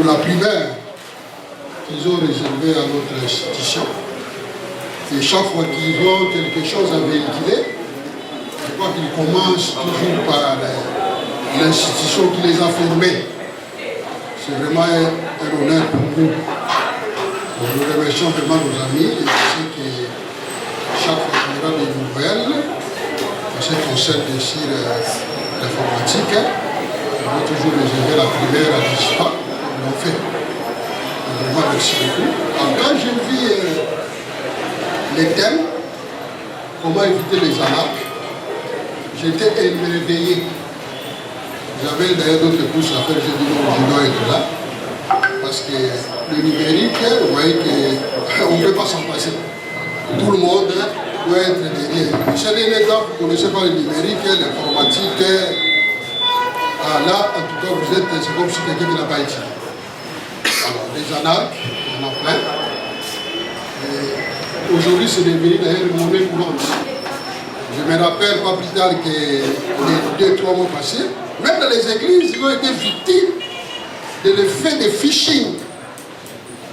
pour la primaire qu'ils ont réservée à notre institution. Et chaque fois qu'ils ont quelque chose à véhiculer, je crois qu'ils commencent toujours par l'institution qui les a formés. C'est vraiment un honneur pour nous. Nous remercions vraiment nos amis et je sais que chaque fois qu'il y aura des nouvelles, en ce qui concerne aussi l'informatique, on va toujours réserver la primaire à l'ISPA. Ils l'ont fait. Vraiment, merci beaucoup. Alors, quand j'ai vu les thèmes, comment éviter les arnaques, j'étais émerveillé. J'avais d'ailleurs d'autres courses à faire, j'ai dit non, je dois être là. Parce que le numérique, vous voyez qu'on ne peut pas s'en passer. Tout le monde doit être derrière. C'est des gars, vous ne connaissez pas le numérique, l'informatique. Là, en tout cas, vous êtes, c'est comme si quelqu'un qui n'a pas été. Alors, les anarques, il y en a plein. Aujourd'hui, c'est devenu d'ailleurs une monnaie courante. Je me rappelle pas plus tard que les 2-3 mois passés, même dans les églises, ils ont été victimes de l'effet de phishing.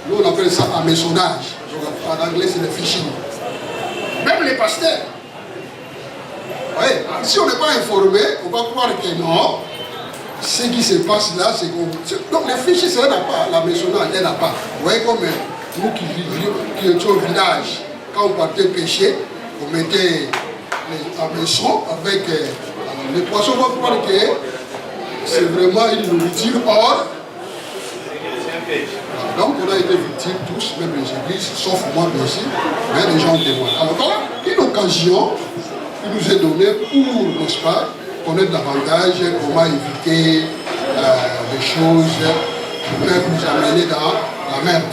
Nous, on appelle ça hameçonnage. En anglais, c'est le phishing. Même les pasteurs. Ouais. Si on n'est pas informé, on va croire que non. Ce qui se passe là, c'est qu'on... Donc, le phishing, ça n'a pas. L'hameçonnage, elle n'a pas. Vous voyez comme nous qui étions au village, quand on partait pêcher, on mettait les hameçons avec les poissons. On va croire que c'est vraiment une nourriture or. Donc on a été victimes tous, même les églises, sauf moi bien sûr, mais les gens témoignent. Alors voilà, une occasion qui nous est donnée pour, n'est-ce pas, connaître davantage comment éviter les choses qui peuvent nous amener dans la merde.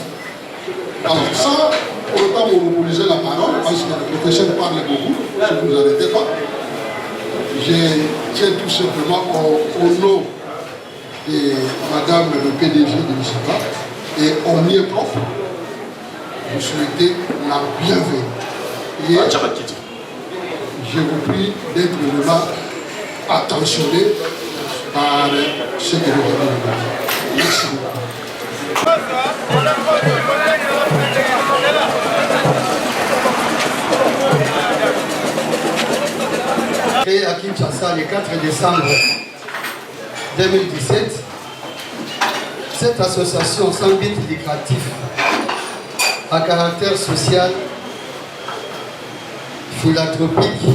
Alors ça, pour autant monopoliser la parole, parce que le professeur parle beaucoup, si vous ne vous arrêtez pas, je tiens tout simplement au nom de Madame le PDG de l'ISPA et au mien propre, vous souhaitez la bienvenue. Et je vous prie d'être vraiment attentionné par ce que nous avons. Merci beaucoup. Créé à Kinshasa le 4 décembre 2017, cette association sans but lucratif à caractère social, philanthropique,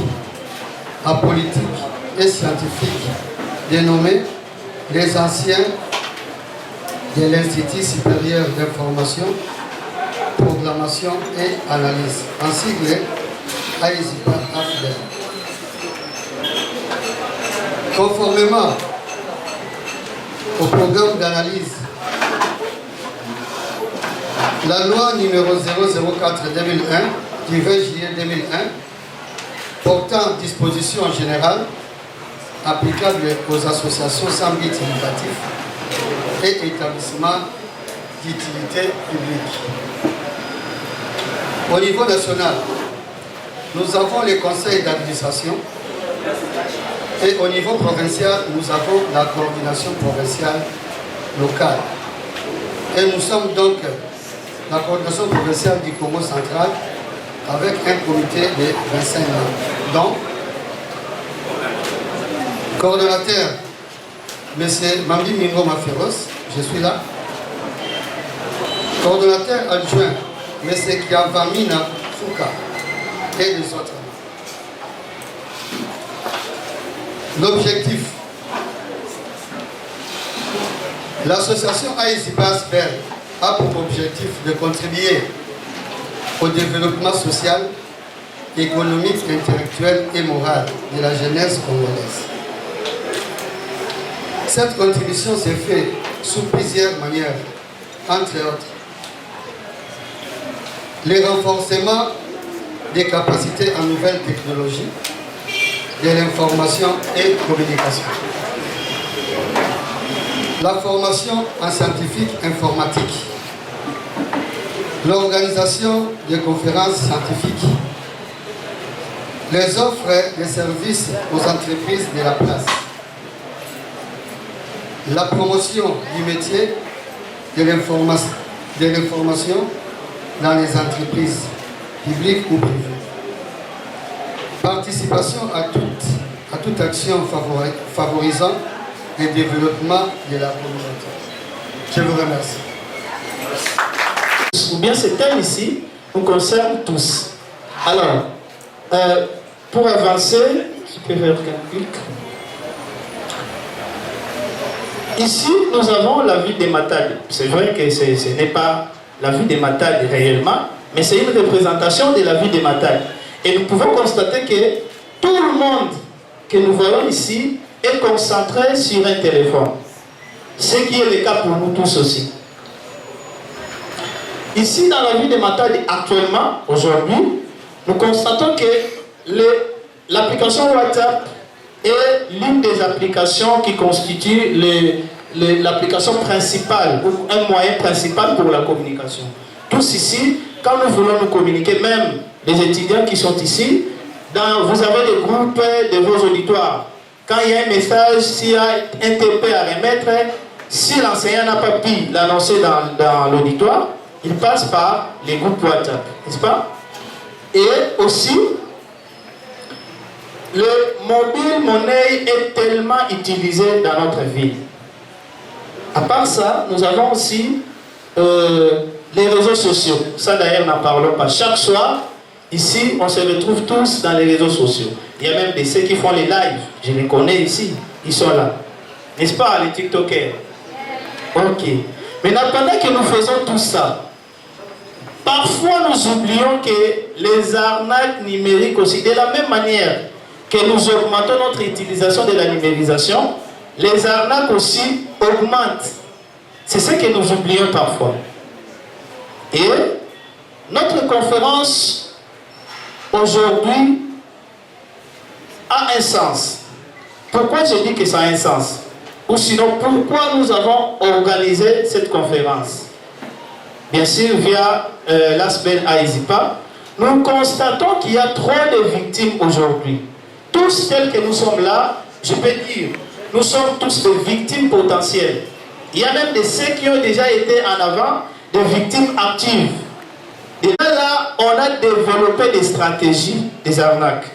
apolitique et scientifique, dénommée les anciens de l'Institut supérieur d'information, proclamation et analyse, en sigle AISIPA AFDEL. Conformément au programme d'analyse, la loi numéro 004-2001 du 20 juillet 2001 portant dispositions générales applicables aux associations sans but lucratif et établissements d'utilité publique. Au niveau national, nous avons les conseils d'administration et au niveau provincial, nous avons la coordination provinciale locale. Et nous sommes donc la coordination provinciale du Congo central avec un comité de 25 membres. Donc, coordonnateur, M. Mamdi Mingo Mafiros, je suis là. Coordonnateur adjoint, M. Kiavamina Fouka et les autres. L'objectif, l'association AISIPA a pour objectif de contribuer au développement social, économique, intellectuel et moral de la jeunesse congolaise. Cette contribution s'est faite sous plusieurs manières, entre autres le renforcement des capacités en nouvelles technologies, de l'information et communication. La formation en scientifique informatique. L'organisation de conférences scientifiques. Les offres de services aux entreprises de la place. La promotion du métier de l'information dans les entreprises publiques ou privées. Participation à toute action favorisant le développement de la communauté. Je vous remercie. Ou bien ce thème ici nous concerne tous. Alors, pour avancer, je peux faire un clic. Ici, nous avons la ville des Matadi. C'est vrai que ce n'est pas la ville des Matadi réellement, mais c'est une représentation de la ville des Matadi. Et nous pouvons constater que tout le monde que nous voyons ici est concentré sur un téléphone. Ce qui est le cas pour nous tous aussi. Ici, dans la ville de Matadi, actuellement, aujourd'hui, nous constatons que l'application WhatsApp est l'une des applications qui constitue l'application principale, ou un moyen principal pour la communication. Tous ici, quand nous voulons nous communiquer, même les étudiants qui sont ici, vous avez des groupes de vos auditoires. Quand il y a un message, s'il y a un TP à remettre, si l'enseignant n'a pas pu l'annoncer dans l'auditoire, il passe par les groupes WhatsApp, n'est-ce pas? Et aussi, le mobile monnaie est tellement utilisé dans notre ville. À part ça, nous avons aussi les réseaux sociaux. Ça d'ailleurs, n'en parlons pas. Chaque soir, ici, on se retrouve tous dans les réseaux sociaux. Il y a même ceux qui font les lives. Je les connais ici. Ils sont là. N'est-ce pas, les TikTokers? Ok. Maintenant, pendant que nous faisons tout ça, parfois nous oublions que les arnaques numériques aussi, de la même manière que nous augmentons notre utilisation de la numérisation, les arnaques aussi augmentent. C'est ce que nous oublions parfois. Et notre conférence aujourd'hui a un sens. Pourquoi je dis que ça a un sens? Ou sinon, pourquoi nous avons organisé cette conférence? Bien sûr, via l'ASBEL AISIPA, nous constatons qu'il y a trop de victimes aujourd'hui. Tous tels que nous sommes là, je peux dire, nous sommes tous des victimes potentielles. Il y a même de ceux qui ont déjà été en avant, des victimes actives. Et là, on a développé des stratégies, des arnaques.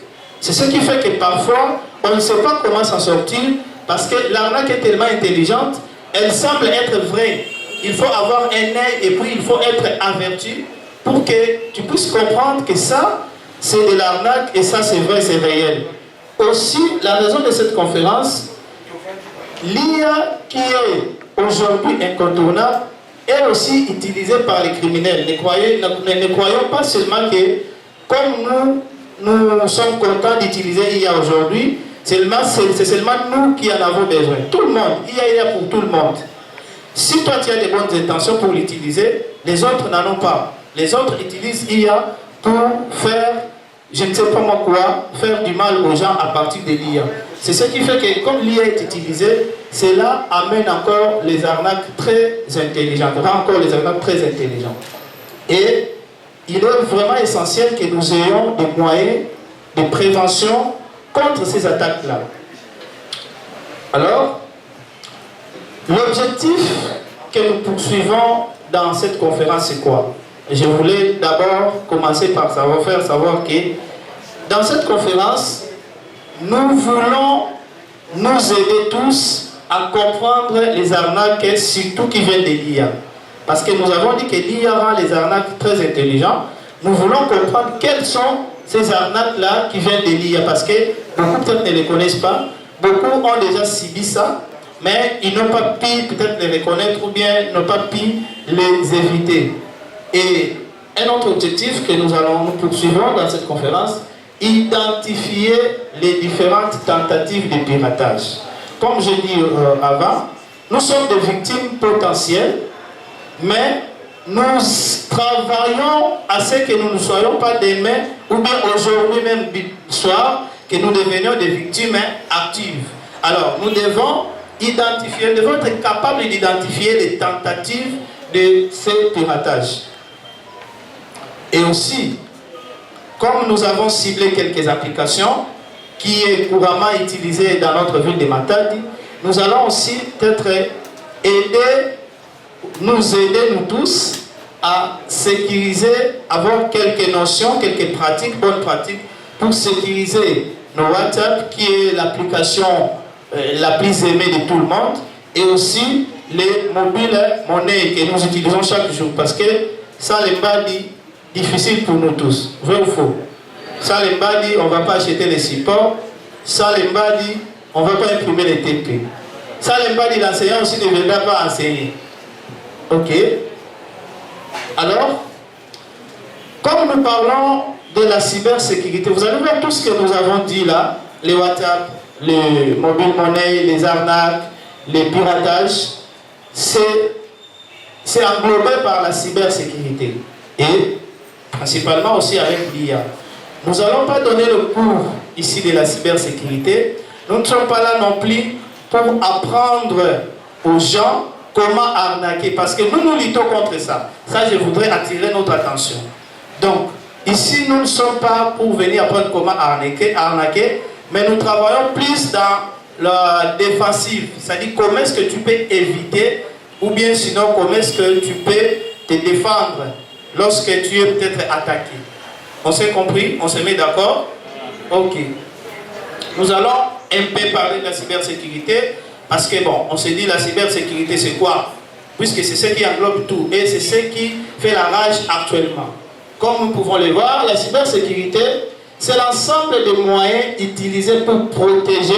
C'est ce qui fait que parfois, on ne sait pas comment s'en sortir, parce que l'arnaque est tellement intelligente, elle semble être vraie. Il faut avoir un œil et puis il faut être averti pour que tu puisses comprendre que ça, c'est de l'arnaque et ça, c'est vrai, c'est réel. Aussi, la raison de cette conférence, l'IA qui est aujourd'hui incontournable est aussi utilisée par les criminels. Ne croyons pas seulement que, comme nous sommes contents d'utiliser l'IA aujourd'hui, c'est seulement nous qui en avons besoin. Tout le monde, l'IA est pour tout le monde. Si toi tu as des bonnes intentions pour l'utiliser, les autres n'en ont pas. Les autres utilisent l'IA pour faire, je ne sais pas moi quoi, faire du mal aux gens à partir de l'IA. C'est ce qui fait que comme l'IA est utilisée, cela amène encore les arnaques très intelligentes, rend encore les arnaques très intelligentes. Et il est vraiment essentiel que nous ayons des moyens de prévention contre ces attaques-là. Alors, l'objectif que nous poursuivons dans cette conférence, c'est quoi? Je voulais d'abord commencer par faire savoir que dans cette conférence, nous voulons nous aider tous à comprendre les arnaques, surtout qui viennent de l'IA. Parce que nous avons dit que l'IA rend les arnaques très intelligentes. Nous voulons comprendre quelles sont ces arnaques-là qui viennent de l'IA. Parce que beaucoup peut-être ne les connaissent pas. Beaucoup ont déjà subi ça, mais ils n'ont pas pu peut-être les reconnaître ou bien n'ont pas pu les éviter. Et un autre objectif que nous poursuivons dans cette conférence, identifier les différentes tentatives de piratage. Comme je dis avant, nous sommes des victimes potentielles, mais nous travaillons à ce que nous ne soyons pas demain, ou bien aujourd'hui même soir, que nous devenions des victimes actives. Alors, nous devons identifier, nous devons être capables d'identifier les tentatives de ce piratage. Et aussi, comme nous avons ciblé quelques applications qui est couramment utilisées dans notre ville de Matadi, nous allons aussi peut-être aider nous aider, nous tous, à sécuriser, avoir quelques notions, quelques pratiques, bonnes pratiques, pour sécuriser nos WhatsApp, qui est l'application la plus aimée de tout le monde, et aussi les mobiles monnaies que nous utilisons chaque jour, parce que ça, les dit difficile pour nous tous. Vrai ou faux? Ça, les dit on ne va pas acheter les supports. Ça, les dit on ne va pas imprimer les TP. Ça, les dit l'enseignant aussi ne viendra pas enseigner. Ok. Alors, comme nous parlons de la cybersécurité, vous allez voir tout ce que nous avons dit là, les WhatsApp, les mobile monnaie, les arnaques, les piratages, c'est englobé par la cybersécurité et principalement aussi avec l'IA. Nous n'allons pas donner le cours ici de la cybersécurité. Nous ne sommes pas là non plus pour apprendre aux gens comment arnaquer, parce que nous luttons contre ça. Ça, je voudrais attirer notre attention. Donc, ici, nous ne sommes pas pour venir apprendre comment arnaquer, mais nous travaillons plus dans la défensive, c'est-à-dire comment est-ce que tu peux éviter, ou bien sinon comment est-ce que tu peux te défendre lorsque tu es peut-être attaqué. On s'est compris? On se met d'accord? Ok. Nous allons un peu parler de la cybersécurité, parce que bon, on s'est dit la cybersécurité c'est quoi? Puisque c'est ce qui englobe tout, et c'est ce qui fait la rage actuellement. Comme nous pouvons le voir, la cybersécurité, c'est l'ensemble des moyens utilisés pour protéger.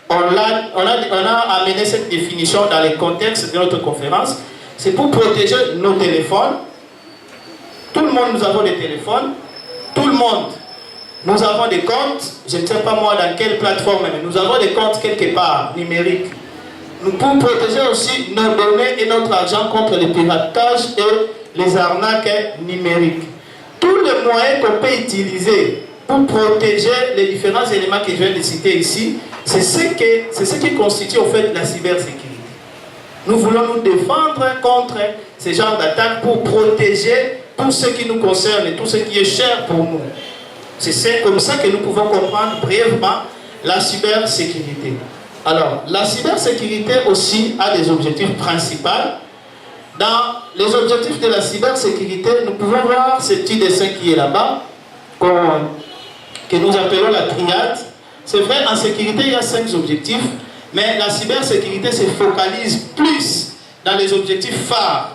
On a amené cette définition dans les contextes de notre conférence. C'est pour protéger nos téléphones. Tout le monde, nous avons des téléphones. Tout le monde, nous avons des comptes. Je ne sais pas moi dans quelle plateforme, mais nous avons des comptes quelque part, numériques. Nous pouvons protéger aussi nos données et notre argent contre les piratages et les arnaques numériques. Tous les moyens qu'on peut utiliser pour protéger les différents éléments que je viens de citer ici, c'est ce qui constitue au fait la cybersécurité. Nous voulons nous défendre contre ce genre d'attaques pour protéger tout ce qui nous concerne et tout ce qui est cher pour nous. C'est comme ça que nous pouvons comprendre brièvement la cybersécurité. Alors, la cybersécurité aussi a des objectifs principaux. Dans les objectifs de la cybersécurité, nous pouvons voir ce petit dessin qui est là-bas, que nous appelons la triade. C'est vrai, en sécurité, il y a 5 objectifs, mais la cybersécurité se focalise plus dans les objectifs phares.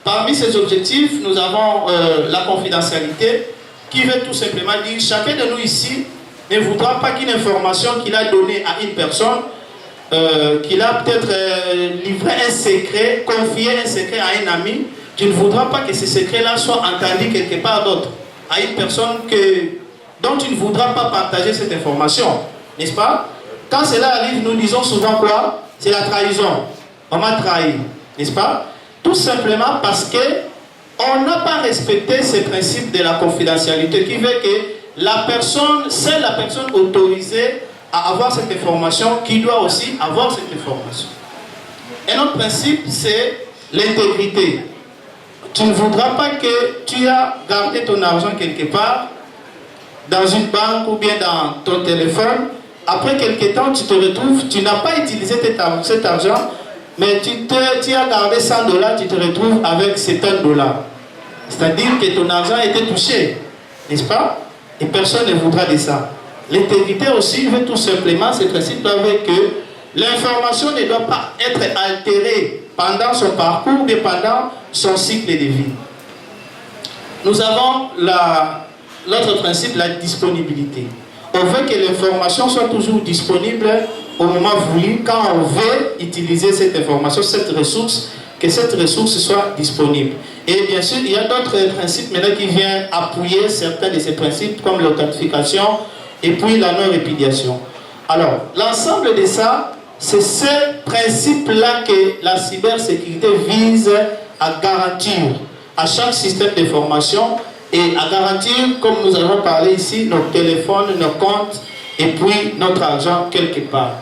Parmi ces objectifs, nous avons la confidentialité, qui veut tout simplement dire chacun de nous ici ne voudra pas qu'une information qu'il a donnée à une personne, qu'il a peut-être livré un secret, confié un secret à un ami, tu ne voudras pas que ce secret-là soit entendu quelque part d'autre, à une personne dont tu ne voudras pas partager cette information, n'est-ce pas? Quand cela arrive, nous disons souvent quoi? C'est la trahison. On m'a trahi, n'est-ce pas? Tout simplement parce que on n'a pas respecté ces principes de la confidentialité qui veut que seule la personne autorisée à avoir cette information qui doit aussi avoir cette information. Un autre principe, c'est l'intégrité. Tu ne voudras pas que tu as gardé ton argent quelque part, dans une banque ou bien dans ton téléphone. Après quelques temps, tu te retrouves, tu n'as pas utilisé cet argent, mais tu as gardé $100, tu te retrouves avec $7. C'est-à-dire que ton argent a été touché, n'est-ce pas? Et personne ne voudra de ça. L'intégrité aussi veut tout simplement, ce principe avec que l'information ne doit pas être altérée pendant son parcours et pendant son cycle de vie. Nous avons l'autre principe, la disponibilité. On veut que l'information soit toujours disponible au moment voulu, quand on veut utiliser cette information, cette ressource, que cette ressource soit disponible. Et bien sûr, il y a d'autres principes maintenant qui viennent appuyer certains de ces principes, comme l'authentification et puis la non-répudiation. Alors, l'ensemble de ça, c'est ce principe-là que la cybersécurité vise à garantir à chaque système d'information et à garantir, comme nous avons parlé ici, nos téléphones, nos comptes et puis notre argent quelque part.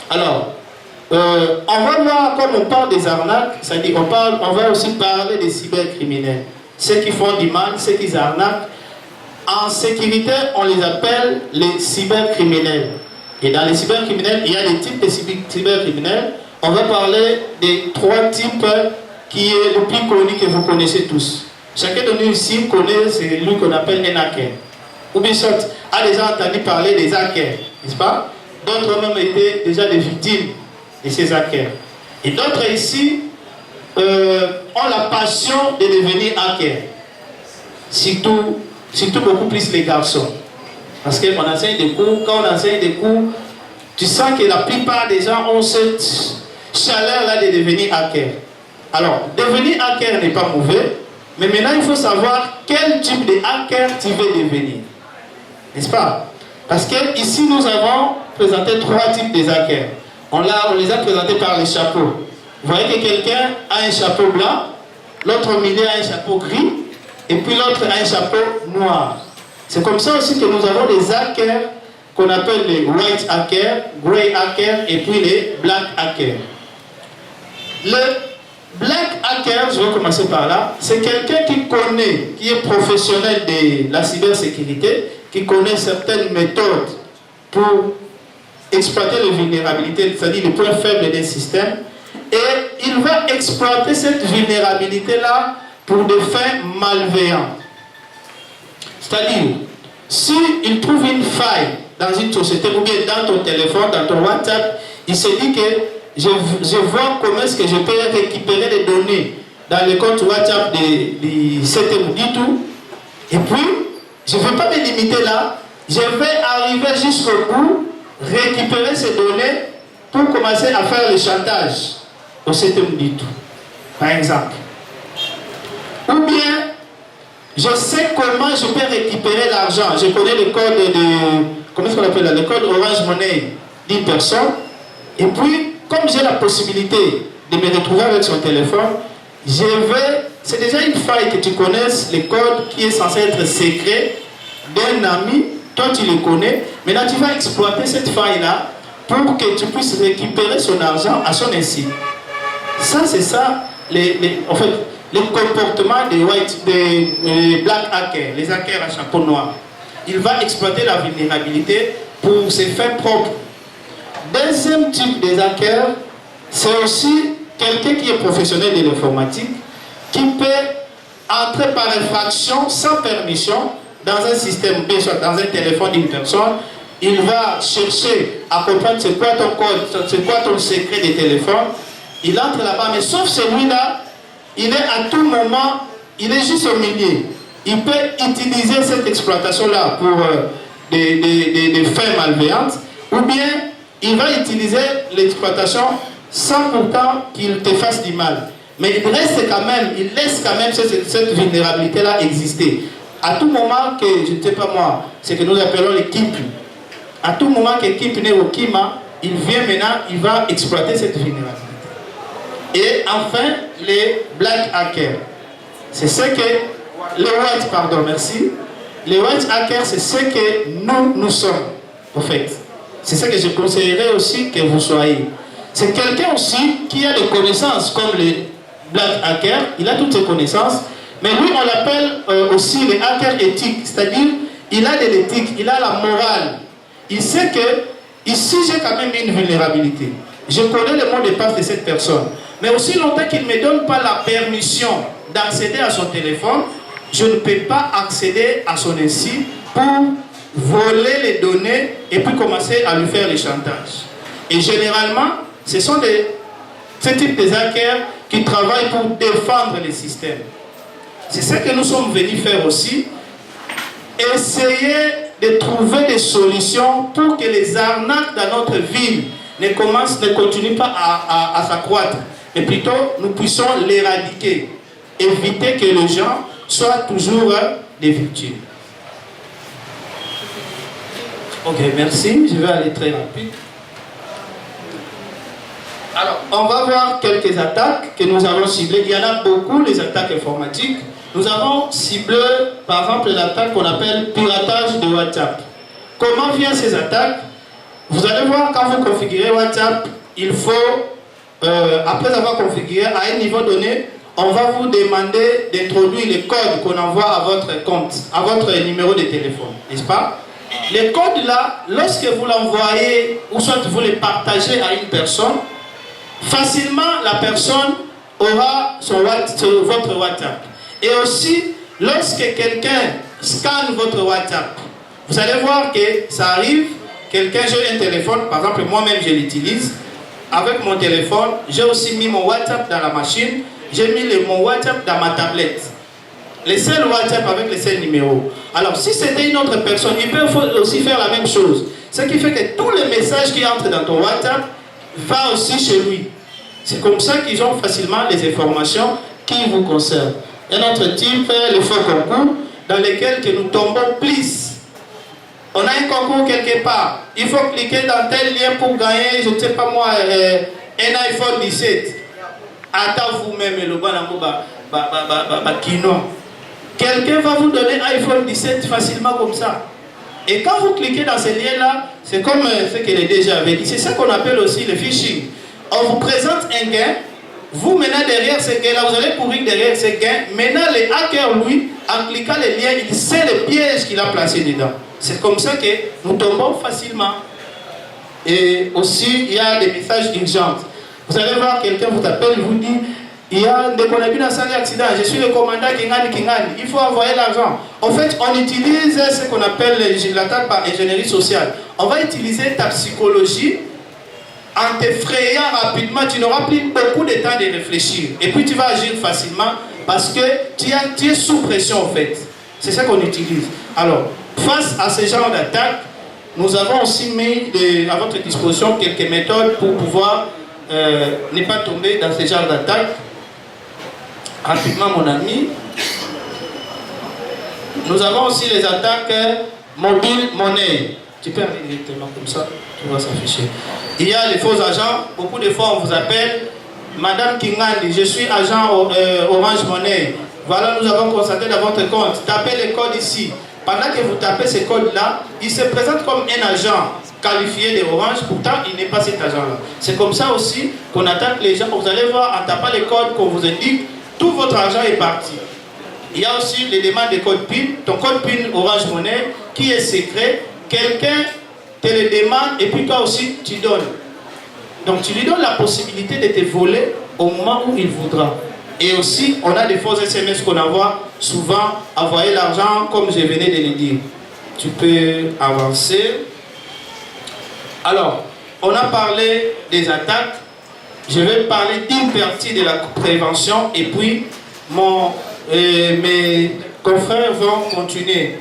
Alors, on va voir, comme on parle des arnaques, c'est-à-dire on va aussi parler des cybercriminels. Ceux qui font du mal, ceux qui arnaquent. En sécurité, on les appelle les cybercriminels. Et dans les cybercriminels, il y a des types de cybercriminels. On va parler des 3 types qui est le plus connu que vous connaissez tous. Chacun de nous ici connaît celui qu'on appelle un hacker. Ou bien soit a déjà entendu parler des hackers, n'est-ce pas? D'autres même étaient déjà des victimes de ces hackers. Et d'autres ici ont la passion de devenir hacker. Surtout beaucoup plus les garçons. Parce qu'on enseigne des cours, quand on enseigne des cours, tu sens que la plupart des gens ont cette chaleur-là de devenir hacker. Alors, devenir hacker n'est pas mauvais, mais maintenant il faut savoir quel type de hacker tu veux devenir. N'est-ce pas? Parce que ici nous avons présenté 3 types de hackers. On les a présentés par les chapeaux. Vous voyez que quelqu'un a un chapeau blanc, l'autre au milieu a un chapeau gris, et puis l'autre a un chapeau noir. C'est comme ça aussi que nous avons des hackers qu'on appelle les white hackers, grey hackers et puis les black hackers. Le black hacker, je vais commencer par là, c'est quelqu'un qui connaît, qui est professionnel de la cybersécurité, qui connaît certaines méthodes pour exploiter les vulnérabilités, c'est-à-dire les points faibles des systèmes, et il va exploiter cette vulnérabilité-là pour des fins malveillantes. C'est-à-dire, s'il trouve une faille dans une société ou bien dans ton téléphone, dans ton WhatsApp, il se dit que je vois comment est-ce que je peux récupérer des données dans le compte WhatsApp de cet tout. Et puis, je ne vais pas me limiter là, je vais arriver jusqu'au bout, récupérer ces données pour commencer à faire le chantage au tout, par exemple. Ou bien, je sais comment je peux récupérer l'argent. Je connais le code comment est-ce qu'on appelle là? Le code Orange Money d'une personne. Et puis, comme j'ai la possibilité de me retrouver avec son téléphone, c'est déjà une faille que tu connaisses, le code qui est censé être secret d'un ami, toi tu le connais. Maintenant, tu vas exploiter cette faille-là pour que tu puisses récupérer son argent à son insu. Ça, c'est ça, en fait, le comportement des black hackers, les hackers à chapeau noir. Il va exploiter la vulnérabilité pour ses fins propres. Deuxième type de hackers, c'est aussi quelqu'un qui est professionnel de l'informatique, qui peut entrer par infraction sans permission dans un système, bien sûr, dans un téléphone d'une personne. Il va chercher à comprendre c'est quoi ton code, c'est quoi ton secret de téléphone. Il entre là-bas, mais sauf celui-là, il est à tout moment, il est juste au milieu. Il peut utiliser cette exploitation-là pour des fins malveillantes, ou bien il va utiliser l'exploitation sans pourtant qu'il te fasse du mal. Mais il laisse quand même cette vulnérabilité-là exister. À tout moment que, je ne sais pas moi, c'est que nous appelons les KIP. À tout moment que KIP n'est au KIMA, il vient maintenant, il va exploiter cette vulnérabilité. Et enfin, les black hackers. C'est ce que les white, pardon, merci. Les white hackers, c'est ce que nous sommes, en fait. C'est ce que je conseillerais aussi que vous soyez. C'est quelqu'un aussi qui a des connaissances comme les black hackers. Il a toutes ses connaissances. Mais lui, on l'appelle aussi les hackers éthiques. C'est-à-dire, il a de l'éthique, il a la morale. Il sait que, ici, j'ai quand même une vulnérabilité. Je connais le mot de passe de cette personne. Mais aussi longtemps qu'il ne me donne pas la permission d'accéder à son téléphone, je ne peux pas accéder à son insu pour voler les données et puis commencer à lui faire les chantages. Et généralement, ce sont ce type de hackers qui travaillent pour défendre les systèmes. C'est ce que nous sommes venus faire aussi. Essayer de trouver des solutions pour que les arnaques dans notre ville ne continuent pas à s'accroître. Mais plutôt, nous puissions l'éradiquer. Éviter que les gens soient toujours des victimes. Ok, merci. Je vais aller très rapide. Alors, on va voir quelques attaques que nous avons ciblées. Il y en a beaucoup, les attaques informatiques. Nous avons ciblé, par exemple, l'attaque qu'on appelle piratage de WhatsApp. Comment viennent ces attaques? Vous allez voir, quand vous configurez WhatsApp, il faut, après avoir configuré à un niveau donné, on va vous demander d'introduire les codes qu'on envoie à votre compte, à votre numéro de téléphone, n'est-ce pas? Les codes là, lorsque vous l'envoyez, ou soit vous les partagez à une personne, facilement la personne aura votre WhatsApp. Et aussi, lorsque quelqu'un scanne votre WhatsApp, vous allez voir que ça arrive, quelqu'un, j'ai un téléphone, par exemple moi-même je l'utilise, avec mon téléphone, j'ai aussi mis mon WhatsApp dans la machine, j'ai mis mon WhatsApp dans ma tablette. Les seuls WhatsApp avec les seuls numéros. Alors si c'était une autre personne, il peut aussi faire la même chose. Ce qui fait que tous les messages qui entrent dans ton WhatsApp vont aussi chez lui. C'est comme ça qu'ils ont facilement les informations qui vous concernent. Un autre type, les faux concours, dans lesquels que nous tombons plus. On a un concours quelque part. Il faut cliquer dans tel lien pour gagner, je ne sais pas moi, un iPhone 17. Attends vous-même le kino. Quelqu'un va vous donner un iPhone 17 facilement comme ça. Et quand vous cliquez dans ce lien-là, c'est comme ce que les déjà avait dit. C'est ça qu'on appelle aussi le phishing. On vous présente un gain. Vous, maintenant, derrière ce gain-là, vous allez courir derrière ce gain. Maintenant, le hacker, lui, en cliquant les liens, il sait le piège qu'il a placé dedans. C'est comme ça que nous tombons facilement. Et aussi, il y a des messages urgents. Vous allez voir, quelqu'un vous appelle, vous dit, il y a des collègues dans un accident, je suis le commandant Kingani, il faut envoyer l'argent. En fait, on utilise ce qu'on appelle l'attaque par ingénierie sociale. On va utiliser ta psychologie en t'effrayant rapidement, tu n'auras plus beaucoup de temps de réfléchir. Et puis tu vas agir facilement parce que tu es sous pression en fait. C'est ça qu'on utilise. Alors, face à ce genre d'attaque, nous avons aussi mis à votre disposition quelques méthodes pour pouvoir ne pas tomber dans ce genre d'attaque. Rapidement, mon ami. Nous avons aussi les attaques mobile monnaie. Tu peux aller directement comme ça, tu vas s'afficher. Il y a les faux agents. Beaucoup de fois, on vous appelle Madame Kingani, je suis agent Orange Monnaie. Voilà, nous avons constaté dans votre compte. Tapez les codes ici. Pendant que vous tapez ces codes-là, il se présente comme un agent qualifié de Orange, pourtant il n'est pas cet agent-là. C'est comme ça aussi qu'on attaque les gens. Vous allez voir, en tapant les codes qu'on vous indique, tout votre argent est parti. Il y a aussi les demandes de code PIN, ton code PIN Orange Monnaie, qui est secret. Quelqu'un te le demande et puis toi aussi tu donnes. Donc tu lui donnes la possibilité de te voler au moment où il voudra. Et aussi, on a des faux SMS qu'on envoie souvent, envoyer l'argent comme je venais de le dire. Tu peux avancer. Alors, on a parlé des attaques. Je vais parler d'une partie de la prévention et puis mes confrères vont continuer.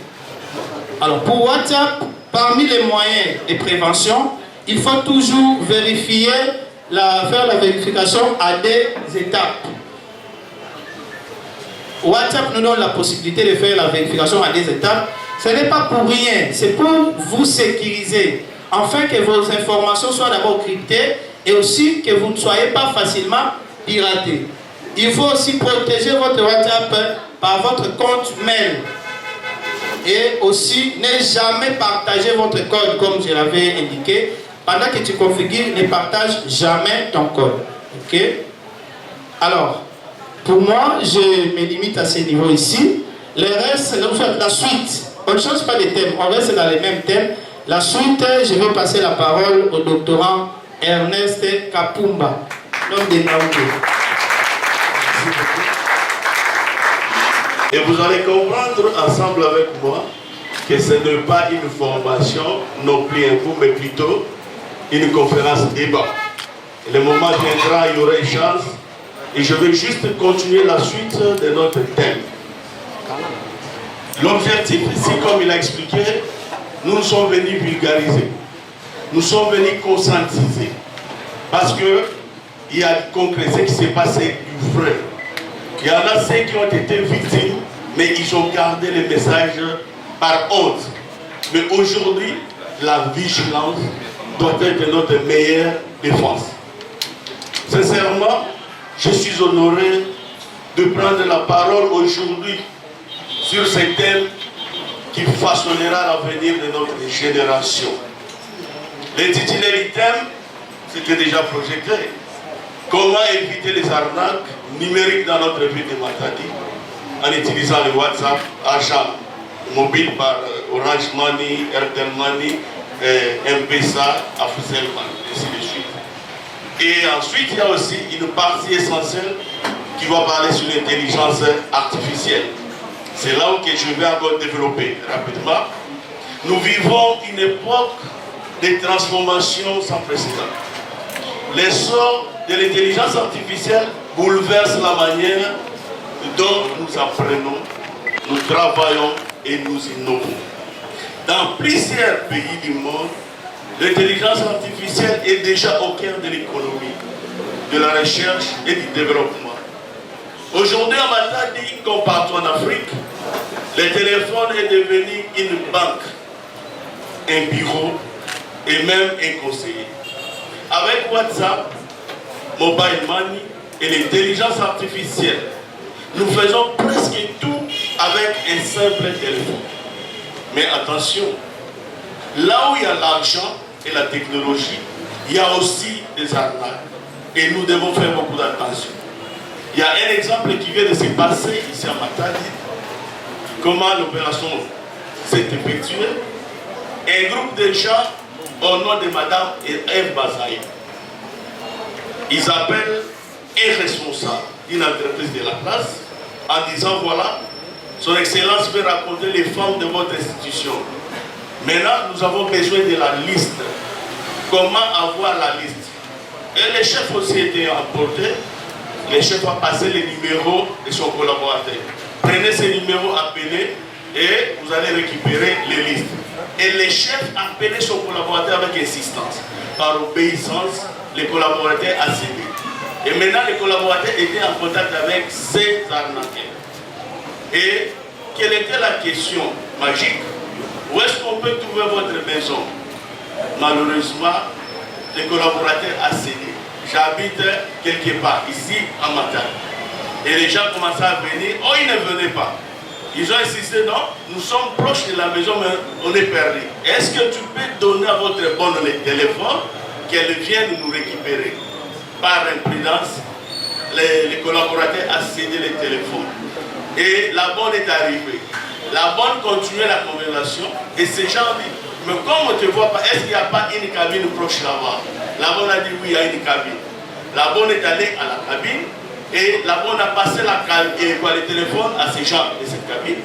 Alors, pour WhatsApp, parmi les moyens de prévention, il faut toujours vérifier, faire la vérification à des étapes. WhatsApp nous donne la possibilité de faire la vérification à des étapes. Ce n'est pas pour rien, c'est pour vous sécuriser, afin que vos informations soient d'abord cryptées et aussi que vous ne soyez pas facilement piratés. Il faut aussi protéger votre WhatsApp par votre compte mail. Et aussi, ne jamais partager votre code comme je l'avais indiqué. Pendant que tu configures, ne partage jamais ton code. Ok? Alors, pour moi, je me limite à ce niveau ici. Le reste, la suite, on ne change pas de thème, on reste dans les mêmes thèmes. La suite, je vais passer la parole au doctorant Ernest Kapumba, l'homme des Naoto. Et vous allez comprendre ensemble avec moi que ce n'est pas une formation non plus un cours, mais plutôt une conférence débat. Le moment viendra, il y aura une chance. Et je vais juste continuer la suite de notre thème. L'objectif ici, comme il a expliqué, nous sommes venus vulgariser. Nous sommes venus conscientiser. Parce qu'il y a du concret, ce qui s'est passé du vrai. Il y en a ceux qui ont été victimes, mais ils ont gardé le message par honte. Mais aujourd'hui, la vigilance doit être notre meilleure défense. Sincèrement, je suis honoré de prendre la parole aujourd'hui sur ce thème qui façonnera l'avenir de notre génération. L'intitulé du thème, c'était déjà projeté. Comment éviter les arnaques numériques dans notre ville de Matadi en utilisant le WhatsApp, achat mobile par Orange Money, Airtel Money, M-Pesa, Afusel Money, ainsi de suite. Et ensuite, il y a aussi une partie essentielle qui va parler sur l'intelligence artificielle. C'est là où que je vais encore développer rapidement. Nous vivons une époque de transformation sans précédent. L'essor de l'intelligence artificielle bouleverse la manière dont nous apprenons, nous travaillons et nous innovons. Dans plusieurs pays du monde, l'intelligence artificielle est déjà au cœur de l'économie, de la recherche et du développement. Aujourd'hui, en Matadi, comme partout en Afrique, le téléphone est devenu une banque, un bureau et même un conseiller. Avec WhatsApp, Mobile Money et l'intelligence artificielle, nous faisons presque tout avec un simple téléphone. Mais attention, là où il y a l'argent et la technologie, il y a aussi des arnaques. Et nous devons faire beaucoup d'attention. Il y a un exemple qui vient de se passer ici à Matadi. Comment l'opération s'est effectuée. Un groupe de gens au nom de Madame Eve Bazaï. Ils appellent un responsable d'une entreprise de la place en disant voilà, son Excellence veut raconter les femmes de votre institution. Maintenant, nous avons besoin de la liste. Comment avoir la liste? Et les chefs aussi étaient emportés. Les chefs ont passé les numéros de son collaborateur. Prenez ces numéros, appelez et vous allez récupérer les listes. Et les chefs appelaient son collaborateur avec insistance. Par obéissance, les collaborateurs a cédé. Et maintenant, les collaborateurs étaient en contact avec ces arnaqueurs. Et quelle était la question magique? Où est-ce qu'on peut trouver votre maison? Malheureusement, les collaborateurs ont cédé. J'habite quelque part, ici, à Matadi. Et les gens commençaient à venir. Oh, ils ne venaient pas. Ils ont insisté, non, nous sommes proches de la maison, mais on est perdu. Est-ce que tu peux donner à votre bonne le téléphone, qu'elle vienne nous récupérer? Par imprudence, les collaborateurs ont cédé les téléphones. Et la bonne est arrivée. La bonne continuait la conversation. Et ces gens disent, mais comme on ne te voit pas, est-ce qu'il n'y a pas une cabine proche là-bas? La bonne a dit, oui, il y a une cabine. La bonne est allée à la cabine. Et la bonne a passé le téléphone à ces gens de cette cabine.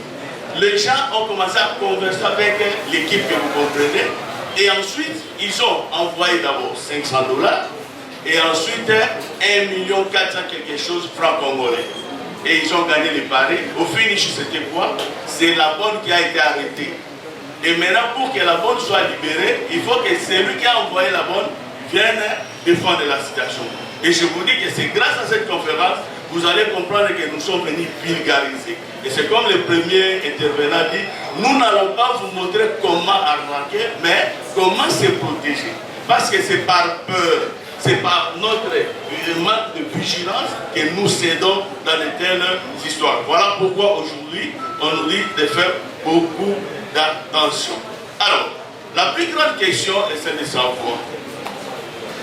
Les gens ont commencé à converser avec l'équipe que vous comprenez. Et ensuite, ils ont envoyé d'abord 500 $. Et ensuite, 1,4 million quelque chose francs congolais. Et ils ont gagné les paris. Au finish, c'était quoi? C'est la bonne qui a été arrêtée. Et maintenant, pour que la bonne soit libérée, il faut que celui qui a envoyé la bonne vienne défendre la situation. Et je vous dis que c'est grâce à cette conférence, vous allez comprendre que nous sommes venus vulgariser. Et c'est comme le premier intervenant dit, nous n'allons pas vous montrer comment arnaquer, mais comment se protéger. Parce que c'est par peur, c'est par notre manque de vigilance que nous cédons dans de telles histoires. Voilà pourquoi aujourd'hui, on nous dit de faire beaucoup d'attention. Alors, la plus grande question est celle de savoir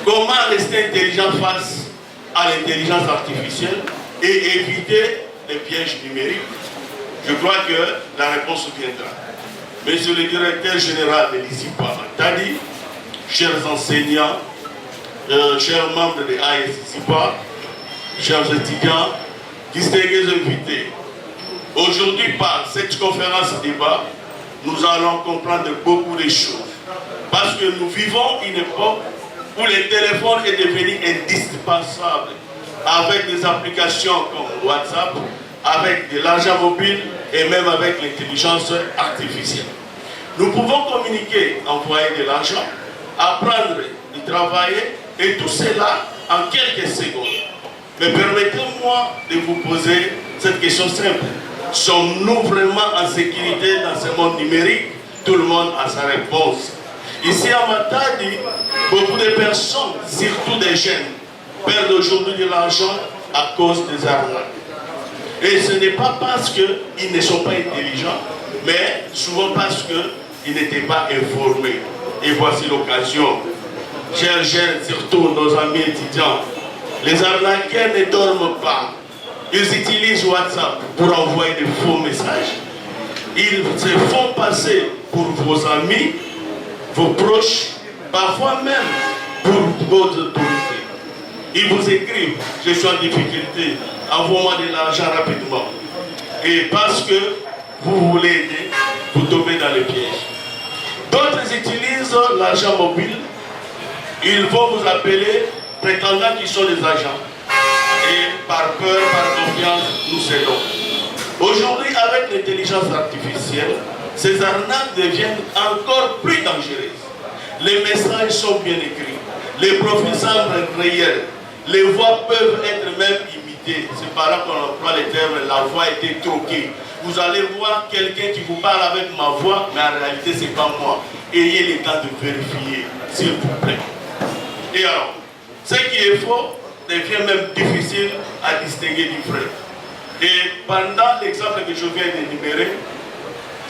comment rester intelligent face à l'intelligence artificielle et éviter les pièges numériques. Je crois que la réponse viendra. Monsieur le directeur général de l'ICIPA Matadi, chers enseignants, chers membres de l'ICIPA, chers étudiants, distingués invités, aujourd'hui par cette conférence débat, nous allons comprendre beaucoup de choses. Parce que nous vivons une époque où le téléphone est devenu indispensable avec des applications comme WhatsApp, avec de l'argent mobile et même avec l'intelligence artificielle. Nous pouvons communiquer, envoyer de l'argent, apprendre, y travailler et tout cela en quelques secondes. Mais permettez-moi de vous poser cette question simple. Sommes-nous vraiment en sécurité dans ce monde numérique? Tout le monde a sa réponse. Ici à Matadi, beaucoup de personnes, surtout des jeunes, perdent aujourd'hui de l'argent à cause des arnaques. Et ce n'est pas parce qu'ils ne sont pas intelligents, mais souvent parce qu'ils n'étaient pas informés. Et voici l'occasion. Chers jeunes, surtout nos amis étudiants, les arnaqueurs ne dorment pas. Ils utilisent WhatsApp pour envoyer de faux messages. Ils se font passer pour vos amis, vos proches, parfois même pour vos autorités. Ils vous écrivent, je suis en difficulté, envoie-moi de l'argent rapidement. Et parce que vous voulez aider, vous tombez dans le piège. D'autres utilisent l'argent mobile. Ils vont vous appeler prétendant qu'ils sont des agents. Et par peur, par confiance, nous cédons. Aujourd'hui, avec l'intelligence artificielle, ces arnaques deviennent encore plus dangereuses. Les messages sont bien écrits. Les profils semblent réels. Les voix peuvent être même imitées. C'est par là qu'on emploie le terme « la voix a été troquée ». Vous allez voir quelqu'un qui vous parle avec ma voix, mais en réalité, ce n'est pas moi. Ayez le temps de vérifier, s'il vous plaît. Et alors, ce qui est faux devient même difficile à distinguer du vrai. Et pendant l'exemple que je viens d'énumérer,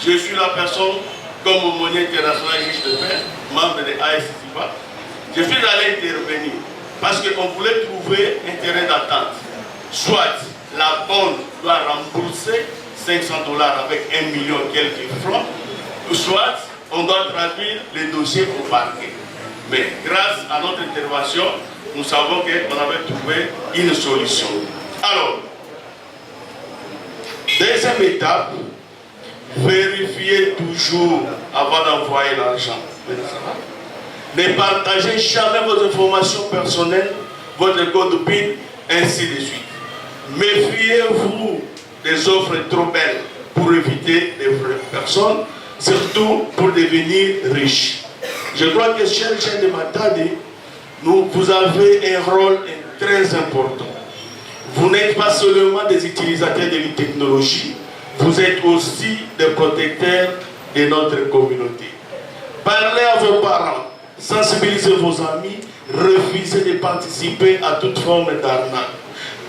je suis la personne, comme aumônier international juge de paix, membre de ASCIPA, je suis allé intervenir parce qu'on voulait trouver un terrain d'attente. Soit la bonne doit rembourser 500 $ avec 1 million quelques francs, soit on doit traduire les dossiers au parquet. Mais grâce à notre intervention, nous savons qu'on avait trouvé une solution. Alors, deuxième étape, vérifiez toujours avant d'envoyer l'argent. Ne partagez jamais vos informations personnelles, votre code PIN, ainsi de suite. Méfiez-vous des offres trop belles pour éviter les vraies personnes, surtout pour devenir riche. Je crois que, cher de Matadi, vous avez un rôle très important. Vous n'êtes pas seulement des utilisateurs de la technologie, vous êtes aussi des protecteurs de notre communauté. Parlez à vos parents, sensibilisez vos amis, refusez de participer à toute forme d'arnaque.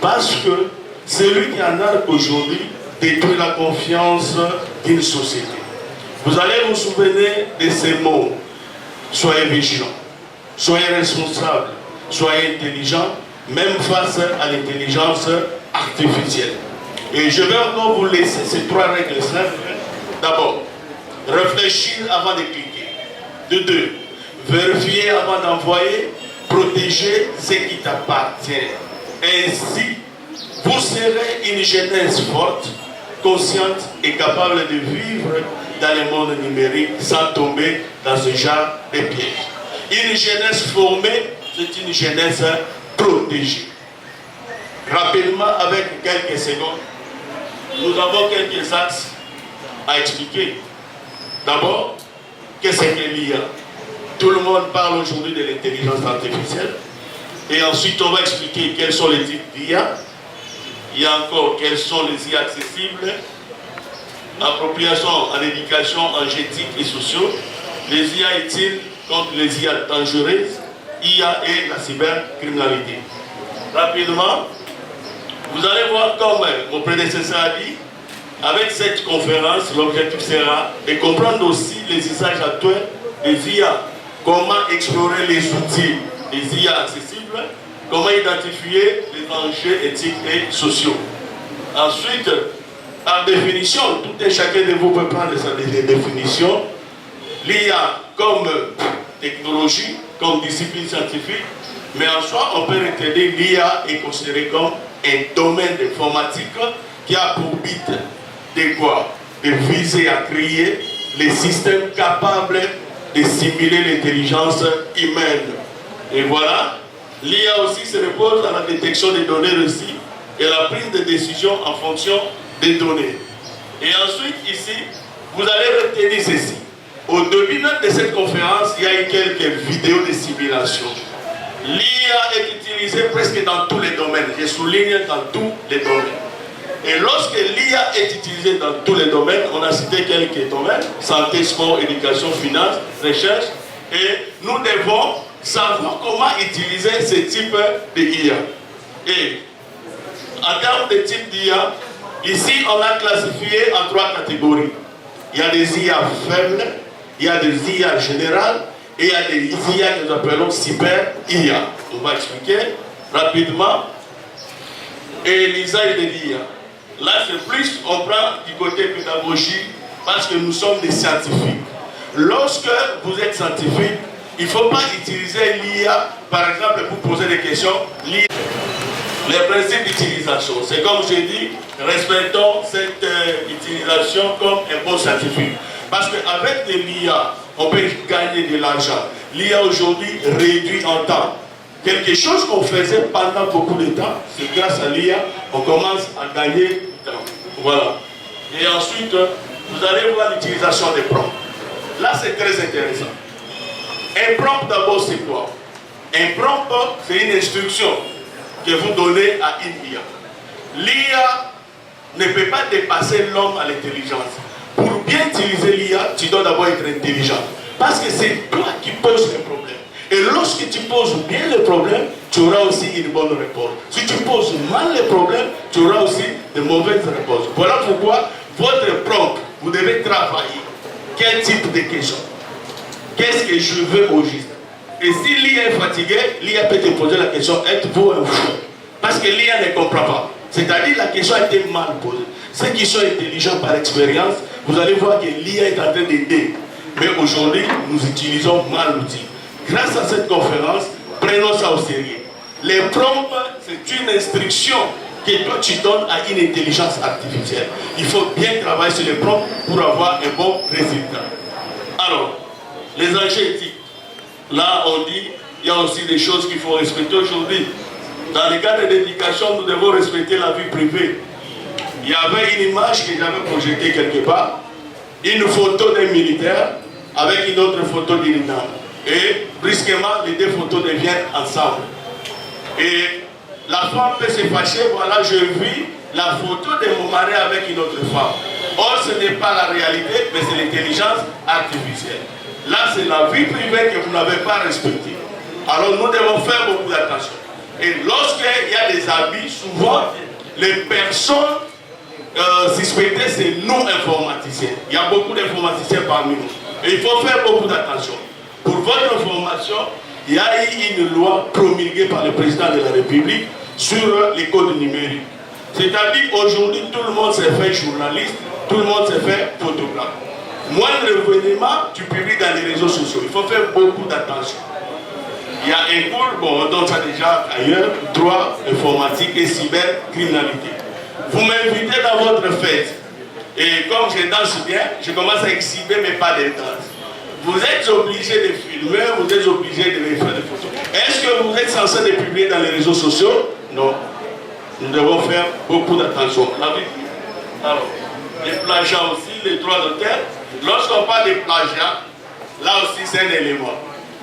Parce que celui qui en arnaque aujourd'hui détruit la confiance d'une société. Vous allez vous souvenir de ces mots. Soyez vigilants, soyez responsables, soyez intelligents, même face à l'intelligence artificielle. Et je vais encore vous laisser ces 3 règles simples. D'abord, réfléchir avant de cliquer. De 2, vérifier avant d'envoyer, protéger ce qui t'appartient. Ainsi, vous serez une jeunesse forte, consciente et capable de vivre dans le monde numérique sans tomber dans ce genre de pièges. Une jeunesse formée, c'est une jeunesse protégée. Rapidement, avec quelques secondes, nous avons quelques axes à expliquer. D'abord, qu'est-ce que l'IA? Tout le monde parle aujourd'hui de l'intelligence artificielle. Et ensuite, on va expliquer quels sont les types d'IA. Il y a encore quels sont les IA accessibles, appropriation en éducation, en génétique et sociaux, les IA utiles contre les IA dangereuses, IA et la cybercriminalité. Rapidement, vous allez voir comme mon prédécesseur a dit, avec cette conférence, l'objectif sera de comprendre aussi les usages actuels des IA, comment explorer les outils des IA accessibles, comment identifier les enjeux éthiques et sociaux. Ensuite, en définition, tout et chacun de vous peut prendre sa définition. L'IA comme technologie, comme discipline scientifique, mais en soi, on peut retenir l'IA est considéré comme un domaine d'informatique qui a pour but de quoi? De viser à créer les systèmes capables de simuler l'intelligence humaine. Et voilà, l'IA aussi se repose à la détection des données reçues et la prise de décision en fonction des données. Et ensuite, ici, vous allez retenir ceci. Au début même de cette conférence, il y a eu quelques vidéos de simulation. L'IA est utilisée presque dans tous les domaines. Je souligne dans tous les domaines. Et lorsque l'IA est utilisée dans tous les domaines, on a cité quelques domaines, santé, sport, éducation, finance, recherche, et nous devons savoir comment utiliser ce type d'IA. Et en termes de type d'IA, ici on a classifié en 3 catégories. Il y a des IA faibles, il y a des IA générales, et il y a des IA que nous appelons cyber-IA. On va expliquer rapidement. Et l'usage de l'IA. Là, c'est plus, on prend du côté pédagogique, parce que nous sommes des scientifiques. Lorsque vous êtes scientifique, Il ne faut pas utiliser l'IA, par exemple, pour poser des questions. Les principes d'utilisation, c'est comme je dis, respectons cette utilisation comme un bon scientifique. Parce qu'avec l'IA, on peut gagner de l'argent. L'IA aujourd'hui réduit en temps. Quelque chose qu'on faisait pendant beaucoup de temps, c'est grâce à l'IA, on commence à gagner du temps. Voilà. Et ensuite, vous allez voir l'utilisation des prompts. Là, c'est très intéressant. Un prompt d'abord, c'est quoi? Un prompt, c'est une instruction que vous donnez à une IA. L'IA ne peut pas dépasser l'homme à l'intelligence. Pour bien utiliser l'IA, tu dois d'abord être intelligent. Parce que c'est toi qui poses le problème. Et lorsque tu poses bien le problème, tu auras aussi une bonne réponse. Si tu poses mal le problème, tu auras aussi de mauvaises réponses. Voilà pourquoi votre prompt, vous devez travailler. Quel type de question? Qu'est-ce que je veux au juste? Et si l'IA est fatigué, l'IA peut te poser la question, êtes-vous un fou? Parce que l'IA ne comprend pas. C'est-à-dire la question a été mal posée. Ceux qui sont intelligents par expérience, vous allez voir que l'IA est en train d'aider. Mais aujourd'hui, nous utilisons mal l'outil. Grâce à cette conférence, prenons ça au sérieux. Les prompts, c'est une instruction que toi tu donnes à une intelligence artificielle. Il faut bien travailler sur les prompts pour avoir un bon résultat. Alors, les enjeux éthiques. Là, on dit, il y a aussi des choses qu'il faut respecter aujourd'hui. Dans le cadre de l'éducation, nous devons respecter la vie privée. Il y avait une image que j'avais projetée quelque part, une photo d'un militaire avec une autre photo d'une dame. Et brusquement, les deux photos deviennent ensemble. Et la femme peut se fâcher, voilà, je vis la photo de mon mari avec une autre femme. Or, ce n'est pas la réalité, mais c'est l'intelligence artificielle. Là, c'est la vie privée que vous n'avez pas respectée. Alors, nous devons faire beaucoup d'attention. Et lorsqu'il y a des abus, souvent, les personnes suspectées, c'est nous informaticiens. Il y a beaucoup d'informaticiens parmi nous. Et il faut faire beaucoup d'attention. Pour votre information, il y a eu une loi promulguée par le président de la République sur les codes numériques. C'est-à-dire, aujourd'hui, tout le monde s'est fait journaliste, tout le monde s'est fait photographe. Moindre événement, tu publies dans les réseaux sociaux. Il faut faire beaucoup d'attention. Il y a un cours, bon, on donne ça déjà ailleurs, droit, informatique et cybercriminalité. Vous m'invitez dans votre fête. Et comme je danse bien, je commence à exhiber mes pas de danse. Vous êtes obligé de filmer, vous êtes obligé de faire des photos. Est-ce que vous êtes censé les publier dans les réseaux sociaux? Non. Nous devons faire beaucoup d'attention. Alors, les plagiats aussi, les droits d'auteur. Lorsqu'on parle de plagiat, là aussi c'est un élément.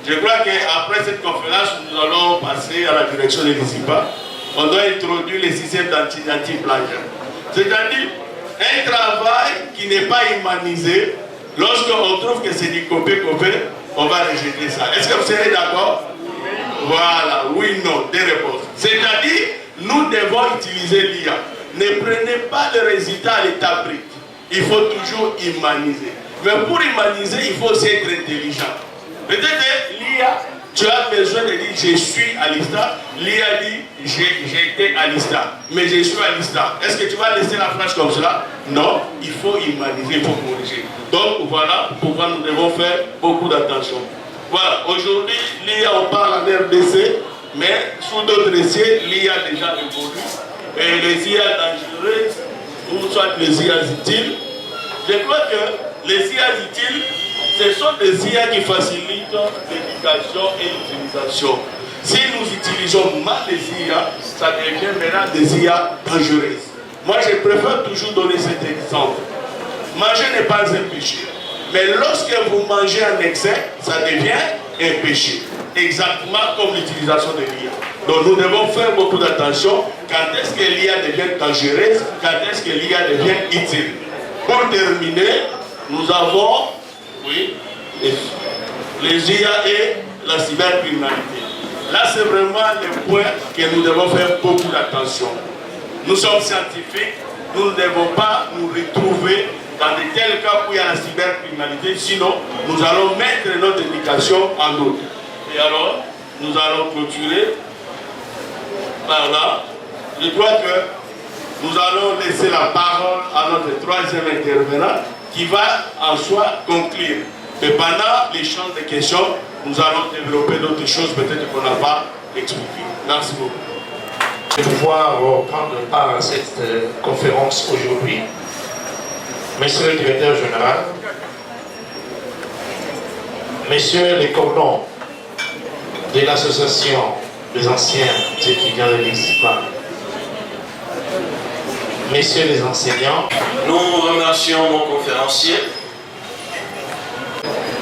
Je crois qu'après cette conférence, nous allons passer à la direction de l'ICIPA. On doit introduire les systèmes d'anti-plagiat. C'est-à-dire un travail qui n'est pas humanisé. Lorsqu'on trouve que c'est du copier-copier, on va rejeter ça. Est-ce que vous serez d'accord? Voilà, oui, non, des réponses. C'est-à-dire, nous devons utiliser l'IA. Ne prenez pas le résultat à l'état brut. Il faut toujours humaniser. Mais pour humaniser, il faut aussi être intelligent. Peut-être l'IA, tu as besoin de dire je suis à l'ISTA. L'IA dit j'ai été à l'ISTA. Mais je suis à l'ISTA. Est-ce que tu vas laisser la phrase comme cela? Non, il faut humaniser, il faut corriger. Donc voilà pourquoi nous devons faire beaucoup d'attention. Voilà, aujourd'hui, l'IA, on parle en RDC, mais sous d'autres essais, l'IA a déjà évolué. Et les IA dangereuses, ou soit les IA utiles, je crois que les IA utiles, ce sont des IA qui facilitent l'éducation et l'utilisation. Si nous utilisons mal les IA, ça devient maintenant des IA dangereuses. Moi, je préfère toujours donner cet exemple. Manger n'est pas un péché. Mais lorsque vous mangez en excès, ça devient un péché. Exactement comme l'utilisation de l'IA. Donc nous devons faire beaucoup d'attention. Quand est-ce que l'IA devient dangereuse? Quand est-ce que l'IA devient utile? Pour terminer, nous avons, oui, les IA et la cybercriminalité. Là, c'est vraiment le point que nous devons faire beaucoup d'attention. Nous sommes scientifiques, nous ne devons pas nous retrouver dans de tels cas où il y a la cybercriminalité, sinon nous allons mettre notre éducation en doute. Et alors, nous allons clôturer par là. Je crois que nous allons laisser la parole à notre troisième intervenant qui va en soi conclure. Mais pendant l'échange de questions, nous allons développer d'autres choses, peut-être qu'on n'a pas expliqué. Merci beaucoup. De pouvoir prendre part à cette conférence aujourd'hui. Monsieur le directeur général, messieurs les cordons de l'association des anciens étudiants de l'ISPA, messieurs les enseignants, nous remercions mon conférencier.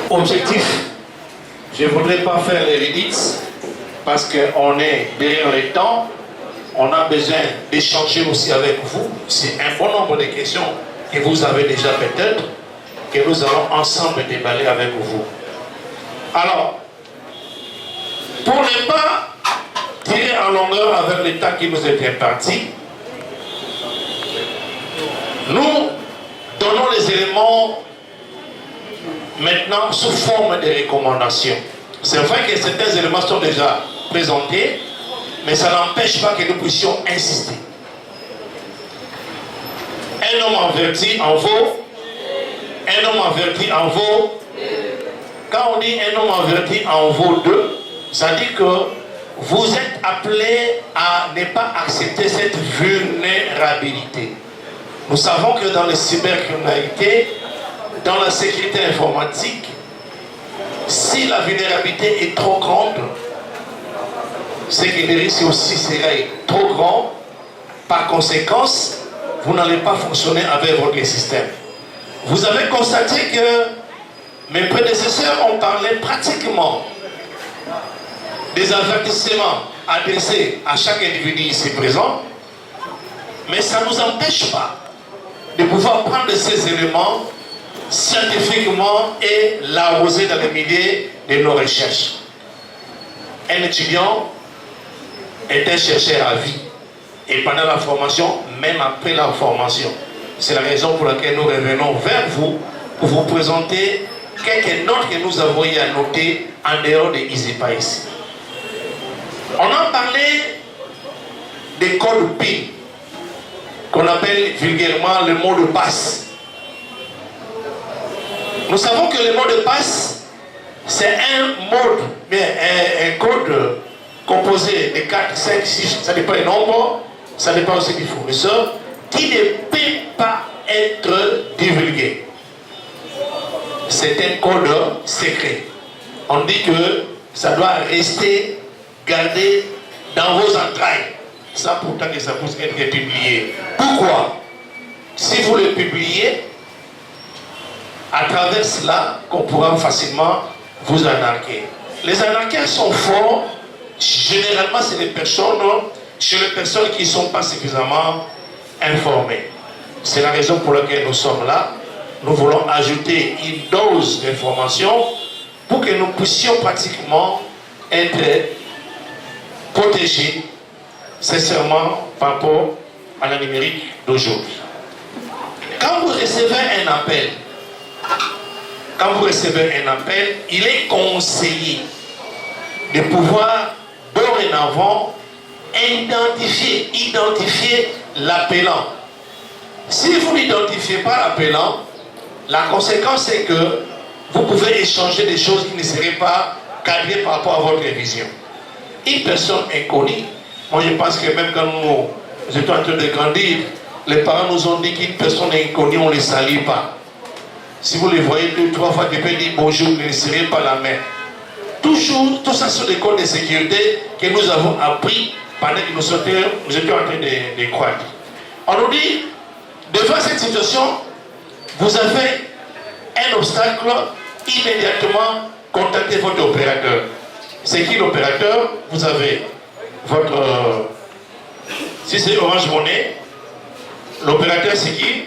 Objectif, je ne voudrais pas faire les redites parce qu'on est derrière les temps, on a besoin d'échanger aussi avec vous. C'est un bon nombre de questions que vous avez déjà peut-être, que nous allons ensemble déballer avec vous. Alors, pour ne pas tirer en longueur avec le temps qui nous est imparti, nous donnons les éléments maintenant sous forme de recommandations. C'est vrai que certains éléments sont déjà présentés, mais ça n'empêche pas que nous puissions insister. Un homme averti en vaut, un homme averti en vaut. Quand on dit un homme averti en vaut deux, ça dit que vous êtes appelés à ne pas accepter cette vulnérabilité. Nous savons que dans les cybercriminalités, dans la sécurité informatique, si la vulnérabilité est trop grande, c'est que le risque aussi serait trop grand. Par conséquence, vous n'allez pas fonctionner avec votre système. Vous avez constaté que mes prédécesseurs ont parlé pratiquement des avertissements adressés à chaque individu ici présent, mais ça ne nous empêche pas de pouvoir prendre ces éléments scientifiquement et l'arroser dans les milliers de nos recherches. Un étudiant est un chercheur à vie, et pendant la formation, même après la formation. C'est la raison pour laquelle nous revenons vers vous pour vous présenter quelques notes que nous avons eu à noter en dehors de ISEPA ici. On a parlé des codes PIN, qu'on appelle vulgairement le mot de passe. Nous savons que le mot de passe, c'est un code composé de 4, 5, 6, ça dépend des nombres, ça dépend aussi du fournisseur, qui ne peut pas être divulgué. C'est un code secret. On dit que ça doit rester gardé dans vos entrailles. Ça pourtant que ça puisse être publié. Pourquoi? Si vous le publiez, à travers cela, qu'on pourra facilement vous anarquer. Les anarchiens sont forts. Généralement, c'est chez les personnes qui ne sont pas suffisamment informées. C'est la raison pour laquelle nous sommes là. Nous voulons ajouter une dose d'information pour que nous puissions pratiquement être protégés, sincèrement, par rapport à la numérique d'aujourd'hui. Quand vous recevez un appel, il est conseillé de pouvoir dorénavant identifier l'appelant. Si vous n'identifiez pas l'appelant, la conséquence est que vous pouvez échanger des choses qui ne seraient pas cadrées par rapport à votre vision. Une personne inconnue, moi je pense que même quand nous étions en train de grandir, les parents nous ont dit qu'une personne inconnue, on ne les salue pas. Si vous les voyez 2, 3 fois, tu peux dire bonjour, ne serrez pas la main. Toujours, tout ça sont des codes de sécurité que nous avons appris pendant que nous étions en train de croître. On nous dit, devant cette situation, vous avez un obstacle, immédiatement contactez votre opérateur. C'est qui l'opérateur? Vous avez votre... si c'est Orange Money, l'opérateur c'est qui?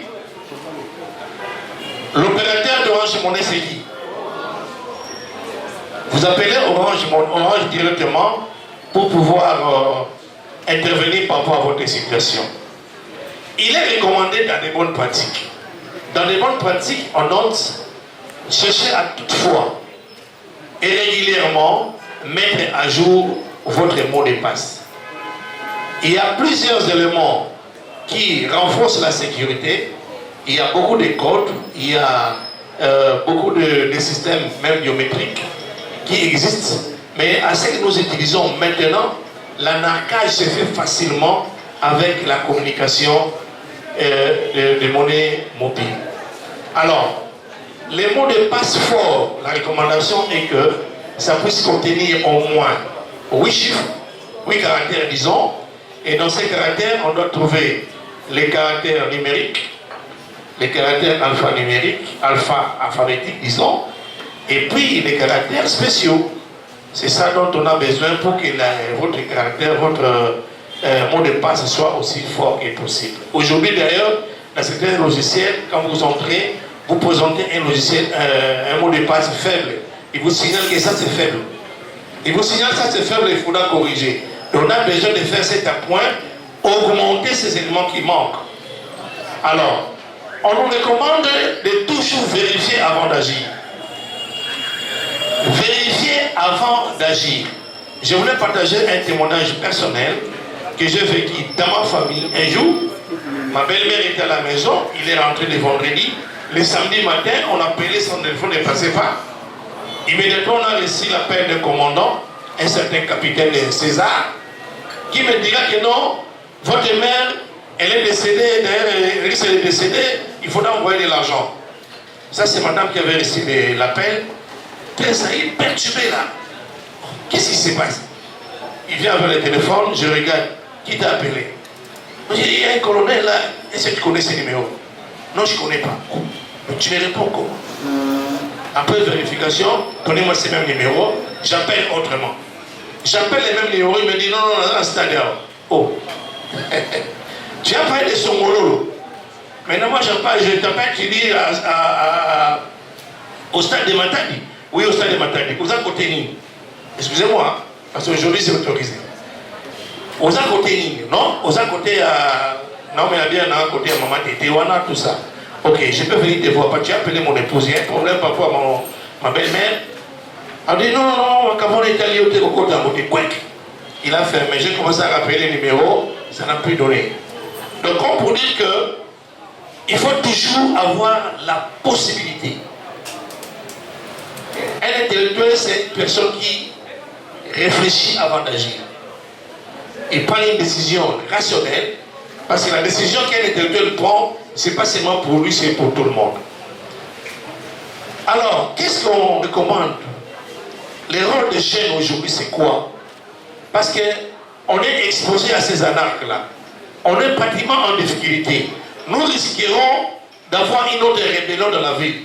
L'opérateur d'Orange Money c'est qui? Vous appelez Orange directement pour pouvoir intervenir par rapport à votre situation. Il est recommandé dans des bonnes pratiques. Dans les bonnes pratiques, on note chercher à toute fois et régulièrement mettre à jour votre mot de passe. Il y a plusieurs éléments qui renforcent la sécurité. Il y a beaucoup de codes, il y a beaucoup de systèmes même biométriques qui existent, mais à ce que nous utilisons maintenant, l'anarchage se fait facilement avec la communication de monnaie mobile. Alors, les mots de passe forts, la recommandation est que ça puisse contenir au moins 8 chiffres, 8 caractères disons, et dans ces caractères, on doit trouver les caractères numériques, les caractères alphanumériques, alphabétiques disons, et puis les caractères spéciaux. C'est ça dont on a besoin pour que votre caractère, votre mot de passe soit aussi fort que possible. Aujourd'hui d'ailleurs, dans certains logiciels, quand vous entrez, vous présentez un logiciel, un mot de passe faible. Il vous signale que ça c'est faible. Il vous signale que ça c'est faible, il faudra corriger. Et on a besoin de faire cet appoint, augmenter ces éléments qui manquent. Alors, on nous recommande de toujours vérifier avant d'agir. Vérifier avant d'agir. Je voulais partager un témoignage personnel que j'ai vécu dans ma famille. Un jour, ma belle-mère était à la maison, il est rentré le vendredi. Le samedi matin, on a appelé son téléphone ne passait pas. Immédiatement, on a reçu l'appel d'un commandant, un certain capitaine César, qui me dira que non, votre mère, elle est décédée, elle risque de décéder, il faudra envoyer de l'argent. Ça, c'est madame qui avait reçu l'appel. Très perturbé là. Qu'est-ce qui se passe? Il vient avec le téléphone, je regarde. Qui t'a appelé? Il y a un colonel là. Est-ce que tu connais ce numéro? Non, je ne connais pas. Mais tu ne réponds comment? Après vérification, donnez-moi ces mêmes numéros, j'appelle autrement. J'appelle les mêmes numéros, il me dit non, c'est-à-dire. Oh. Tu as parlé de son mololo. Maintenant, moi, je t'appelle, tu dis au stade de Matadi. Oui, au stade de Matadi. Aux côté excusez-moi, parce qu'aujourd'hui, c'est autorisé. Aux côté non? Aux côté non, mais il y a bien un côté à Maman Tété, tout ça. Ok, je peux venir te voir. Tu as appelé mon épouse, il y a un problème parfois ma belle-mère. Elle dit non, quand on est allé au côté à côté, il a fermé. J'ai commencé à rappeler les numéros, ça n'a plus donné. Donc, on peut dire que il faut toujours avoir la possibilité. Un intellectuel, c'est une personne qui réfléchit avant d'agir. Il prend une décision rationnelle, parce que la décision qu'un intellectuel prend, ce n'est pas seulement pour lui, c'est pour tout le monde. Alors, qu'est-ce qu'on recommande? Le rôle des jeunes aujourd'hui, c'est quoi? Parce qu'on est exposé à ces anarques-là. On est pratiquement en difficulté. Nous risquerons d'avoir une autre rébellion dans la ville.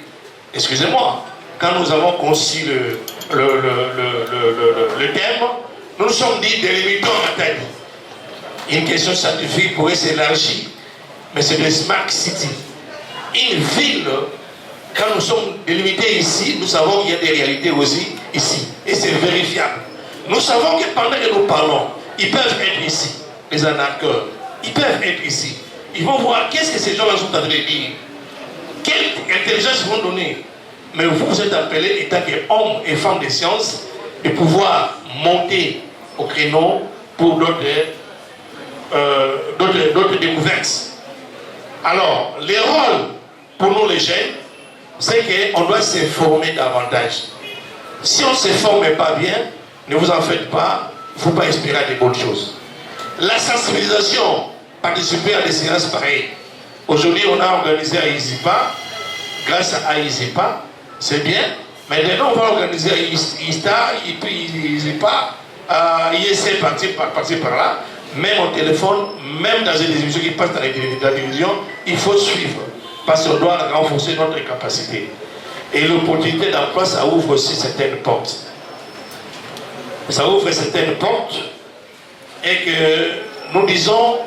Excusez-moi, quand nous avons conçu le thème, nous nous sommes dit délimitons Matadi. Une question scientifique pourrait s'élargir, mais c'est le Smart City. Une ville, quand nous sommes délimités ici, nous savons qu'il y a des réalités aussi ici, et c'est vérifiable. Nous savons que pendant que nous parlons, ils peuvent être ici, les anarcheurs, ils peuvent être ici. Ils vont voir qu'est-ce que ces gens-là sont en train de dire. Quelle intelligence ils vont donner. Mais vous êtes appelés, étant qu'hommes et femmes de science, de pouvoir monter au créneau pour d'autres découvertes. Alors, le rôle pour nous les jeunes, c'est qu'on doit se former davantage. Si on ne se forme pas bien, ne vous en faites pas, il ne faut pas espérer à de bonnes choses. La sensibilisation, participer à des séances pareilles. Aujourd'hui, on a organisé à Izipa, grâce à Izipa, c'est bien, mais maintenant on va organiser à Ista, et puis Izipa, ISC parti par là, même au téléphone, même dans les émissions qui passent dans la télévision, il faut suivre, parce qu'on doit renforcer notre capacité. Et l'opportunité d'emploi, ça ouvre aussi certaines portes. Ça ouvre certaines portes, et que nous disons,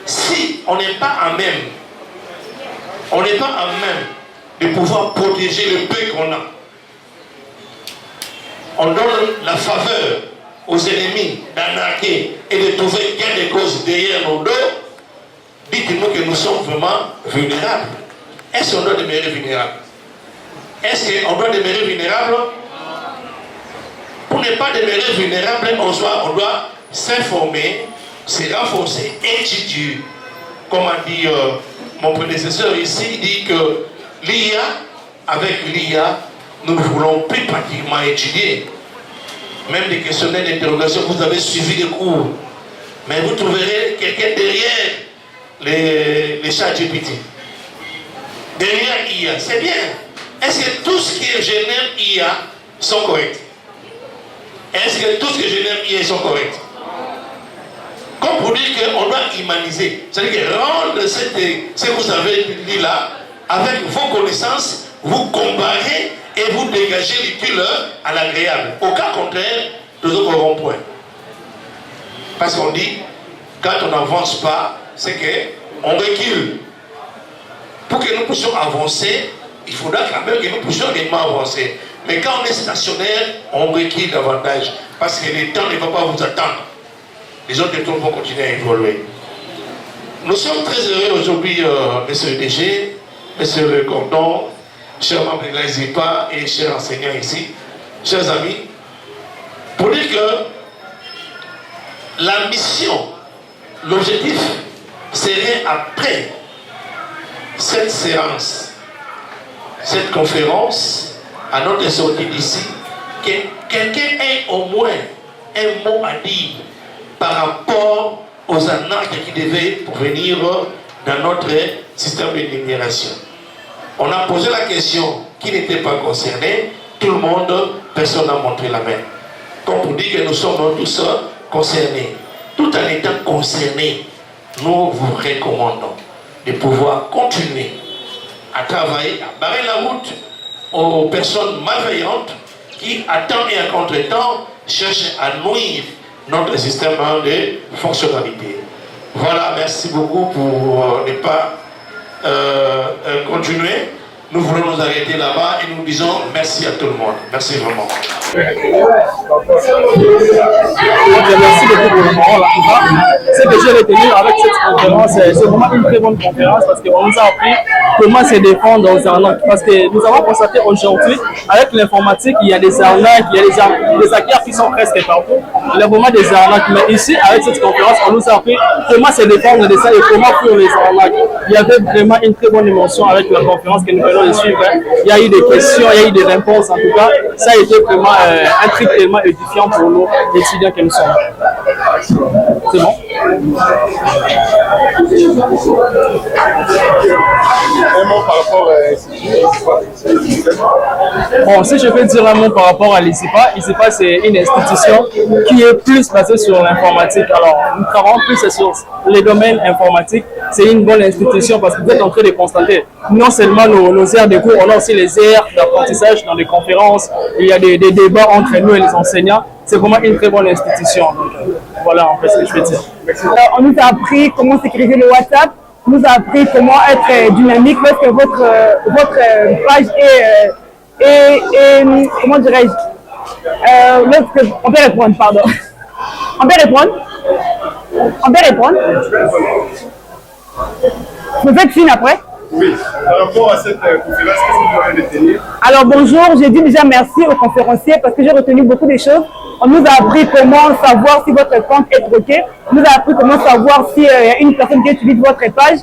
si on n'est pas à même, de pouvoir protéger le peu qu'on a. On donne la faveur aux ennemis d'anarquer et de trouver gain de cause derrière nos dos. Dites-nous que nous sommes vraiment vulnérables. Est-ce qu'on doit demeurer vulnérable? Est-ce qu'on doit demeurer vulnérable? Pour ne pas demeurer vulnérable, on doit s'informer, se renforcer, étudier. Comme a dit mon prédécesseur ici, il dit que l'IA, avec l'IA, nous ne voulons plus pratiquement étudier. même des questionnaires d'interrogation, vous avez suivi des cours. Mais vous trouverez quelqu'un derrière les ChatGPT. Derrière IA, c'est bien. Est-ce que tout ce qui génère IA sont corrects? Est-ce que tout ce que génère IA sont corrects? Comme pour dire qu'on doit humaniser. C'est-à-dire que rendre ce que vous avez dit là, avec vos connaissances, vous comparez et vous dégagez l'utile à l'agréable. Au cas contraire, nous aurons point. Parce qu'on dit, quand on n'avance pas, c'est qu'on recule. Pour que nous puissions avancer, il faudra quand même que nous puissions réellement avancer. Mais quand on est stationnaire, on recule davantage. Parce que le temps ne va pas vous attendre. Les autres tours vont continuer à évoluer. Nous sommes très heureux aujourd'hui, monsieur le DG, monsieur le Cordon, chers membres de l'ASIPA et chers enseignants ici, chers amis, pour dire que la mission, l'objectif serait après cette séance, cette conférence, à notre sortie d'ici, que quelqu'un ait au moins un mot à dire par rapport aux arnaques qui devaient venir dans notre système de numération. On a posé la question qui n'était pas concerné, tout le monde, personne n'a montré la main. Comme pour dire que nous sommes tous concernés. Tout en étant concernés, nous vous recommandons de pouvoir continuer à travailler, à barrer la route aux personnes malveillantes qui, à temps et à contre-temps, cherchent à nuire notre système de fonctionnalité. Voilà, merci beaucoup pour ne pas continuer. Nous voulons nous arrêter là-bas et nous disons merci à tout le monde. Merci vraiment. Merci beaucoup pour le moment. Ce que j'ai retenu avec cette conférence, c'est vraiment une très bonne conférence parce qu'on nous a appris comment se défendre aux arnaques. Parce que nous avons constaté aujourd'hui, avec l'informatique, il y a des arnaques, il y a des hackers qui sont presque partout. Il y a vraiment des arnaques. Mais ici, avec cette conférence, on nous a appris comment se défendre de ça et comment fuir les arnaques. Il y avait vraiment une très bonne émotion avec la conférence que nous venons de suivre. Il y a eu des questions, il y a eu des réponses. En tout cas, ça a été vraiment un truc tellement édifiant pour nous, étudiants que nous sommes. C'est bon? Un mot par rapport à bon, si je peux dire un mot par rapport à l'ICIPA, l'ICIPA c'est une institution qui est plus basée sur l'informatique. Alors, nous travaillons plus sur les domaines informatiques. C'est une bonne institution parce que vous êtes en train de constater non seulement nos aires de cours, on a aussi les aires d'apprentissage dans les conférences. Il y a des débats entre nous et les enseignants. C'est vraiment une très bonne institution. Donc, voilà en fait ce que je peux dire. On nous a appris comment sécuriser le WhatsApp. On nous a appris comment être dynamique lorsque votre page est comment dirais-je, on peut répondre, pardon. On peut répondre? Vous faites signe après? Oui, par rapport à cette conférence, qu'est-ce que vous pouvez retenir? Alors bonjour, j'ai dit déjà merci aux conférenciers parce que j'ai retenu beaucoup de choses. On nous a appris comment savoir si votre compte est bloqué. On nous a appris comment savoir s'il y a une personne qui utilise votre page.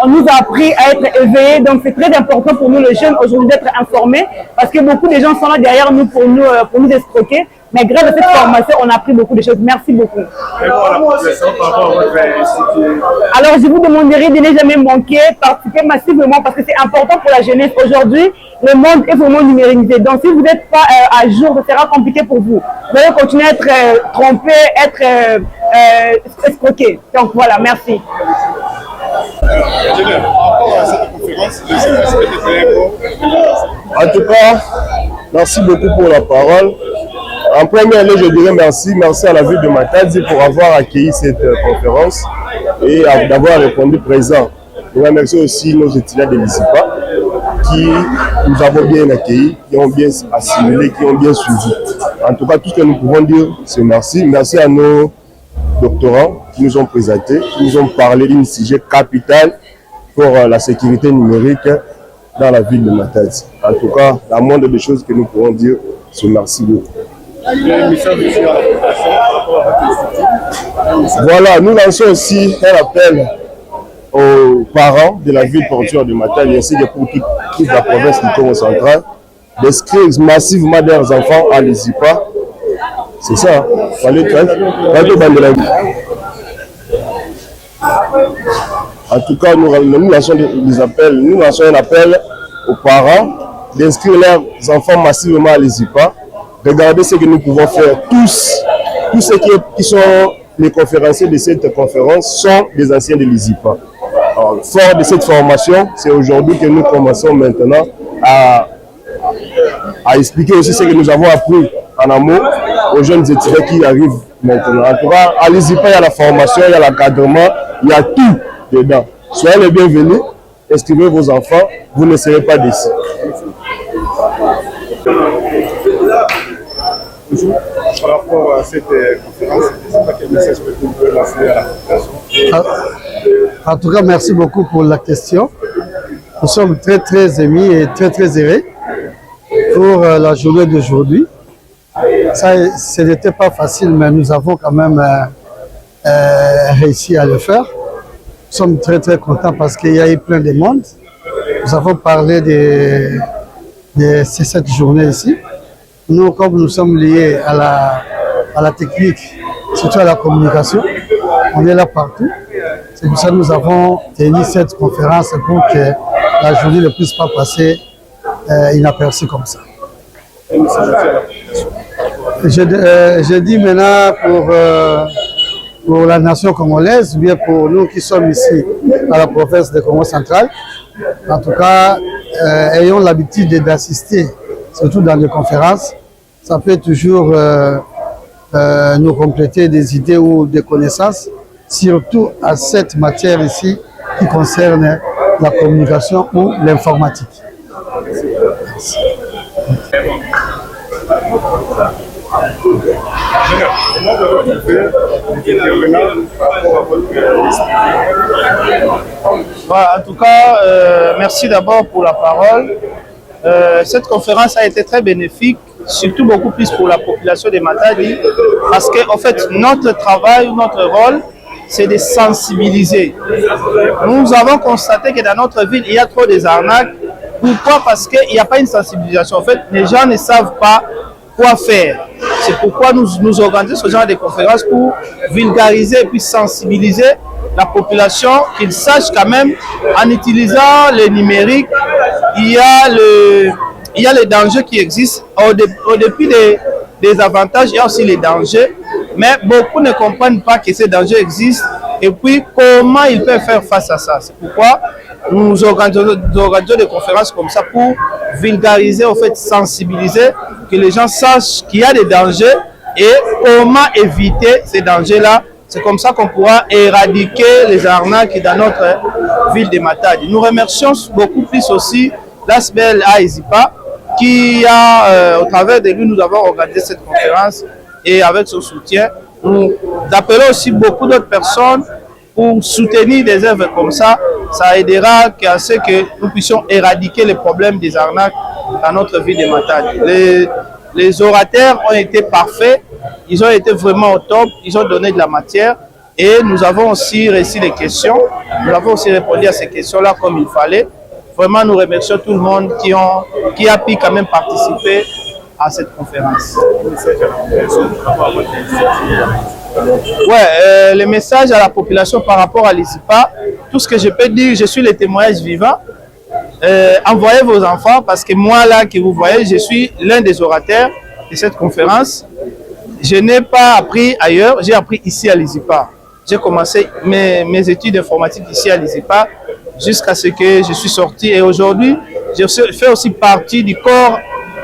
On nous a appris à être éveillés. Donc c'est très important pour nous les jeunes aujourd'hui d'être informés parce que beaucoup de gens sont là derrière nous pour nous escroquer. Mais grâce à cette formation, on a appris beaucoup de choses. Merci beaucoup. Alors, je vous demanderai de ne jamais manquer, participer massivement parce que c'est important pour la jeunesse. Aujourd'hui, le monde est vraiment numérisé. Donc, si vous n'êtes pas à jour, ce sera compliqué pour vous. Vous allez continuer à être trompé, être escroqué. Donc, voilà, merci. En tout cas, merci beaucoup pour la parole. En premier lieu, je dirais merci à la ville de Matadi pour avoir accueilli cette conférence et d'avoir répondu présent. Je remercie aussi nos étudiants de l'ICIPA qui nous avons bien accueillis, qui ont bien assimilé, qui ont bien suivi. En tout cas, tout ce que nous pouvons dire, c'est merci. Merci à nos doctorants qui nous ont présenté, qui nous ont parlé d'un sujet capital pour la sécurité numérique dans la ville de Matadi. En tout cas, la moindre des choses que nous pouvons dire, c'est merci beaucoup. Voilà, nous lançons aussi un appel aux parents de la ville portuaire de Matadi ainsi que pour toute la province du Congo central d'inscrire massivement leurs enfants à l'ICIPA C'est ça. En tout cas, nous lançons des appels. Nous lançons un appel aux parents d'inscrire leurs enfants massivement à l'ISIPA. Regardez ce que nous pouvons faire tous. Tous ceux qui sont les conférenciers de cette conférence sont des anciens de l'ISIPA. Fort de cette formation, c'est aujourd'hui que nous commençons maintenant à expliquer aussi ce que nous avons appris en amont aux jeunes étudiants qui arrivent maintenant. En tout cas, à l'ISIPA, il y a la formation, il y a l'encadrement, il y a tout dedans. Soyez les bienvenus, inscrivez vos enfants, vous ne serez pas déçus. Par rapport à cette conférence, je ne sais pas quel message vous pouvez lancer à la population. En tout cas, merci beaucoup pour la question. Nous sommes très émis et très heureux pour la journée d'aujourd'hui. Ça, ce n'était pas facile, mais nous avons quand même réussi à le faire. Nous sommes très contents parce qu'il y a eu plein de monde. Nous avons parlé de cette journée ici. Nous, comme nous sommes liés à la technique, surtout à la communication, on est là partout. C'est pour ça que nous avons tenu cette conférence pour que la journée ne puisse pas passer inaperçue comme ça. Je dis maintenant pour la nation congolaise, ou bien pour nous qui sommes ici à la province de Congo central, en tout cas, ayons l'habitude d'assister, surtout dans les conférences. Ça peut toujours nous compléter des idées ou des connaissances, surtout à cette matière ici qui concerne la communication ou l'informatique. Merci. Comment vous retrouvez les intervenants par rapport à votre En tout cas, merci d'abord pour la parole. Cette conférence a été très bénéfique, surtout beaucoup plus pour la population de Matadi, parce qu'en fait, notre travail, notre rôle, c'est de sensibiliser. Nous avons constaté que dans notre ville, il y a trop des arnaques. Pourquoi? Parce qu'il n'y a pas une sensibilisation. En fait, les gens ne savent pas quoi faire. C'est pourquoi nous organisons ce genre de conférences pour vulgariser et puis sensibiliser la population, qu'ils sachent quand même, en utilisant le numérique, il y a les dangers qui existent. Au début des avantages, il y a aussi les dangers, mais beaucoup ne comprennent pas que ces dangers existent et puis comment ils peuvent faire face à ça. C'est pourquoi nous organisons des conférences comme ça pour vulgariser, en fait, sensibiliser, que les gens sachent qu'il y a des dangers et comment éviter ces dangers-là. C'est comme ça qu'on pourra éradiquer les arnaques dans notre ville de Matadi. Nous remercions beaucoup plus aussi l'ASBEL à ISIPA qui a, au travers de lui, nous avons organisé cette conférence et avec son soutien, nous appelons aussi beaucoup d'autres personnes pour soutenir des œuvres comme ça. Ça aidera à ce que nous puissions éradiquer les problèmes des arnaques dans notre ville de Matadi. Les orateurs ont été parfaits, ils ont été vraiment au top, ils ont donné de la matière et nous avons aussi reçu des questions. Nous avons aussi répondu à ces questions-là comme il fallait. Vraiment, nous remercions tout le monde qui a pu quand même participer à cette conférence. Ouais, le message à la population par rapport à l'ISIPA, tout ce que je peux dire, je suis le témoignage vivant. Envoyez vos enfants parce que moi là que vous voyez, je suis l'un des orateurs de cette conférence. Je n'ai pas appris ailleurs, j'ai appris ici à l'ISIPA. J'ai commencé mes études informatiques ici à l'ISIPA jusqu'à ce que je suis sorti et aujourd'hui, je fais aussi partie du corps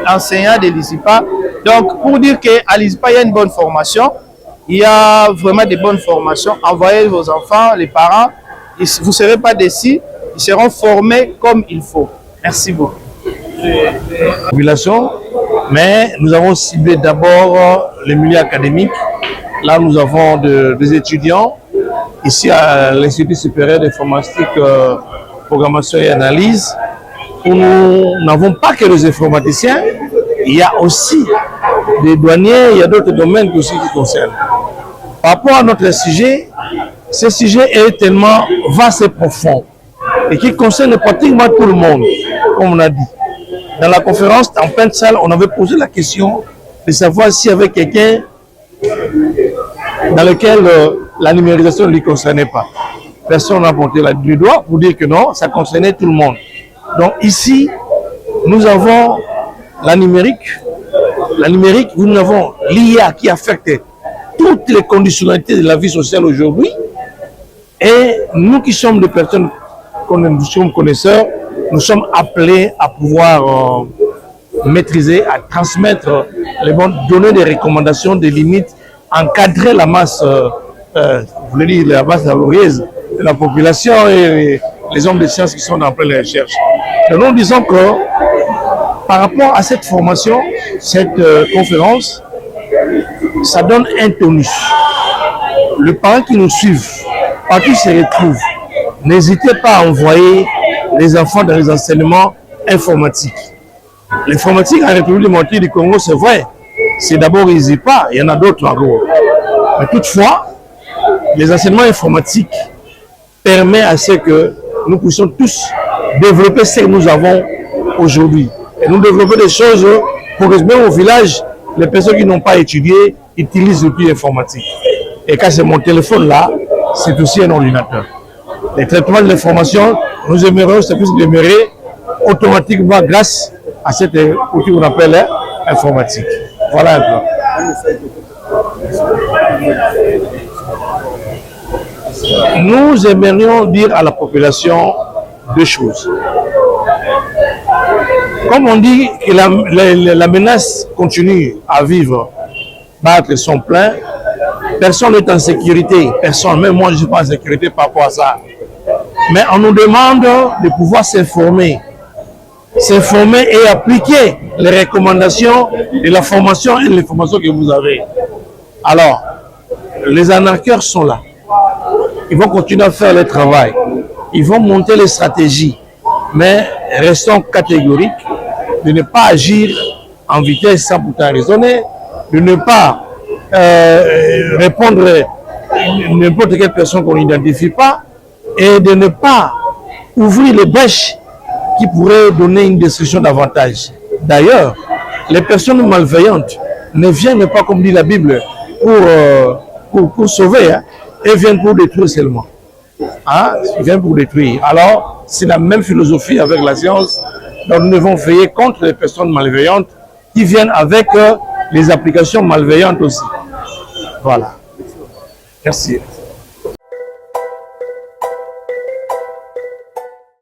enseignant de l'ISIPA. Donc pour dire qu'à l'ISIPA, il y a une bonne formation, il y a vraiment de bonnes formations. Envoyez vos enfants, les parents, vous ne serez pas déçus, ils seront formés comme il faut. Merci beaucoup. Population, mais nous avons ciblé d'abord les milieux académiques. Là, nous avons des étudiants ici à l'Institut supérieur d'informatique, programmation et analyse, où nous n'avons pas que les informaticiens, il y a aussi des douaniers, il y a d'autres domaines aussi qui concernent. Par rapport à notre sujet, ce sujet est tellement vaste et profond et qui concerne pratiquement tout le monde, comme on a dit. Dans la conférence, en pleine salle, on avait posé la question de savoir s'il y avait quelqu'un dans lequel la numérisation ne lui concernait pas. Personne n'a pointé le doigt pour dire que non, ça concernait tout le monde. Donc ici, nous avons la numérique. La numérique, nous avons l'IA qui affecte toutes les conditionnalités de la vie sociale aujourd'hui. Et nous qui sommes des personnes connaisseurs, nous sommes appelés à pouvoir maîtriser, à transmettre les bonnes, donner des recommandations, des limites, encadrer la masse, vous voulez dire la masse laborieuse de la population et les hommes de sciences qui sont en pleine recherche. Et nous disons que par rapport à cette formation, cette conférence, ça donne un tonus. Les parents qui nous suivent, partout qui se retrouvent, n'hésitez pas à envoyer les enfants dans les enseignements informatiques. L'informatique en République démocratique du Congo, c'est vrai, c'est d'abord ISIPA, il y en a d'autres encore. Mais toutefois, les enseignements informatiques permettent à ce que nous puissions tous développer ce que nous avons aujourd'hui. Et nous développer des choses pour que même au village, les personnes qui n'ont pas étudié utilisent l'outil informatique. Et quand c'est mon téléphone là, c'est aussi un ordinateur. Les traitements de l'information, nous aimerions que ça puisse demeurer automatiquement grâce à cet outil qu'on appelle informatique. Voilà un peu. Nous aimerions dire à la population deux choses. Comme on dit que la menace continue à vivre, battre son plein, personne n'est en sécurité, personne, même moi je ne suis pas en sécurité par rapport à ça. Mais on nous demande de pouvoir s'informer et appliquer les recommandations de la formation et de l'information que vous avez. Alors, les anarcheurs sont là. Ils vont continuer à faire le travail. Ils vont monter les stratégies. Mais restons catégoriques de ne pas agir en vitesse sans pourtant raisonner, de ne pas répondre à n'importe quelle personne qu'on n'identifie pas et de ne pas ouvrir les brèches qui pourraient donner une destruction davantage. D'ailleurs, les personnes malveillantes ne viennent pas, comme dit la Bible, pour sauver, hein. Elles viennent pour détruire seulement. Hein? Ils viennent pour détruire. Alors, c'est la même philosophie avec la science. Donc, nous devons veiller contre les personnes malveillantes qui viennent avec les applications malveillantes aussi. Voilà. Merci.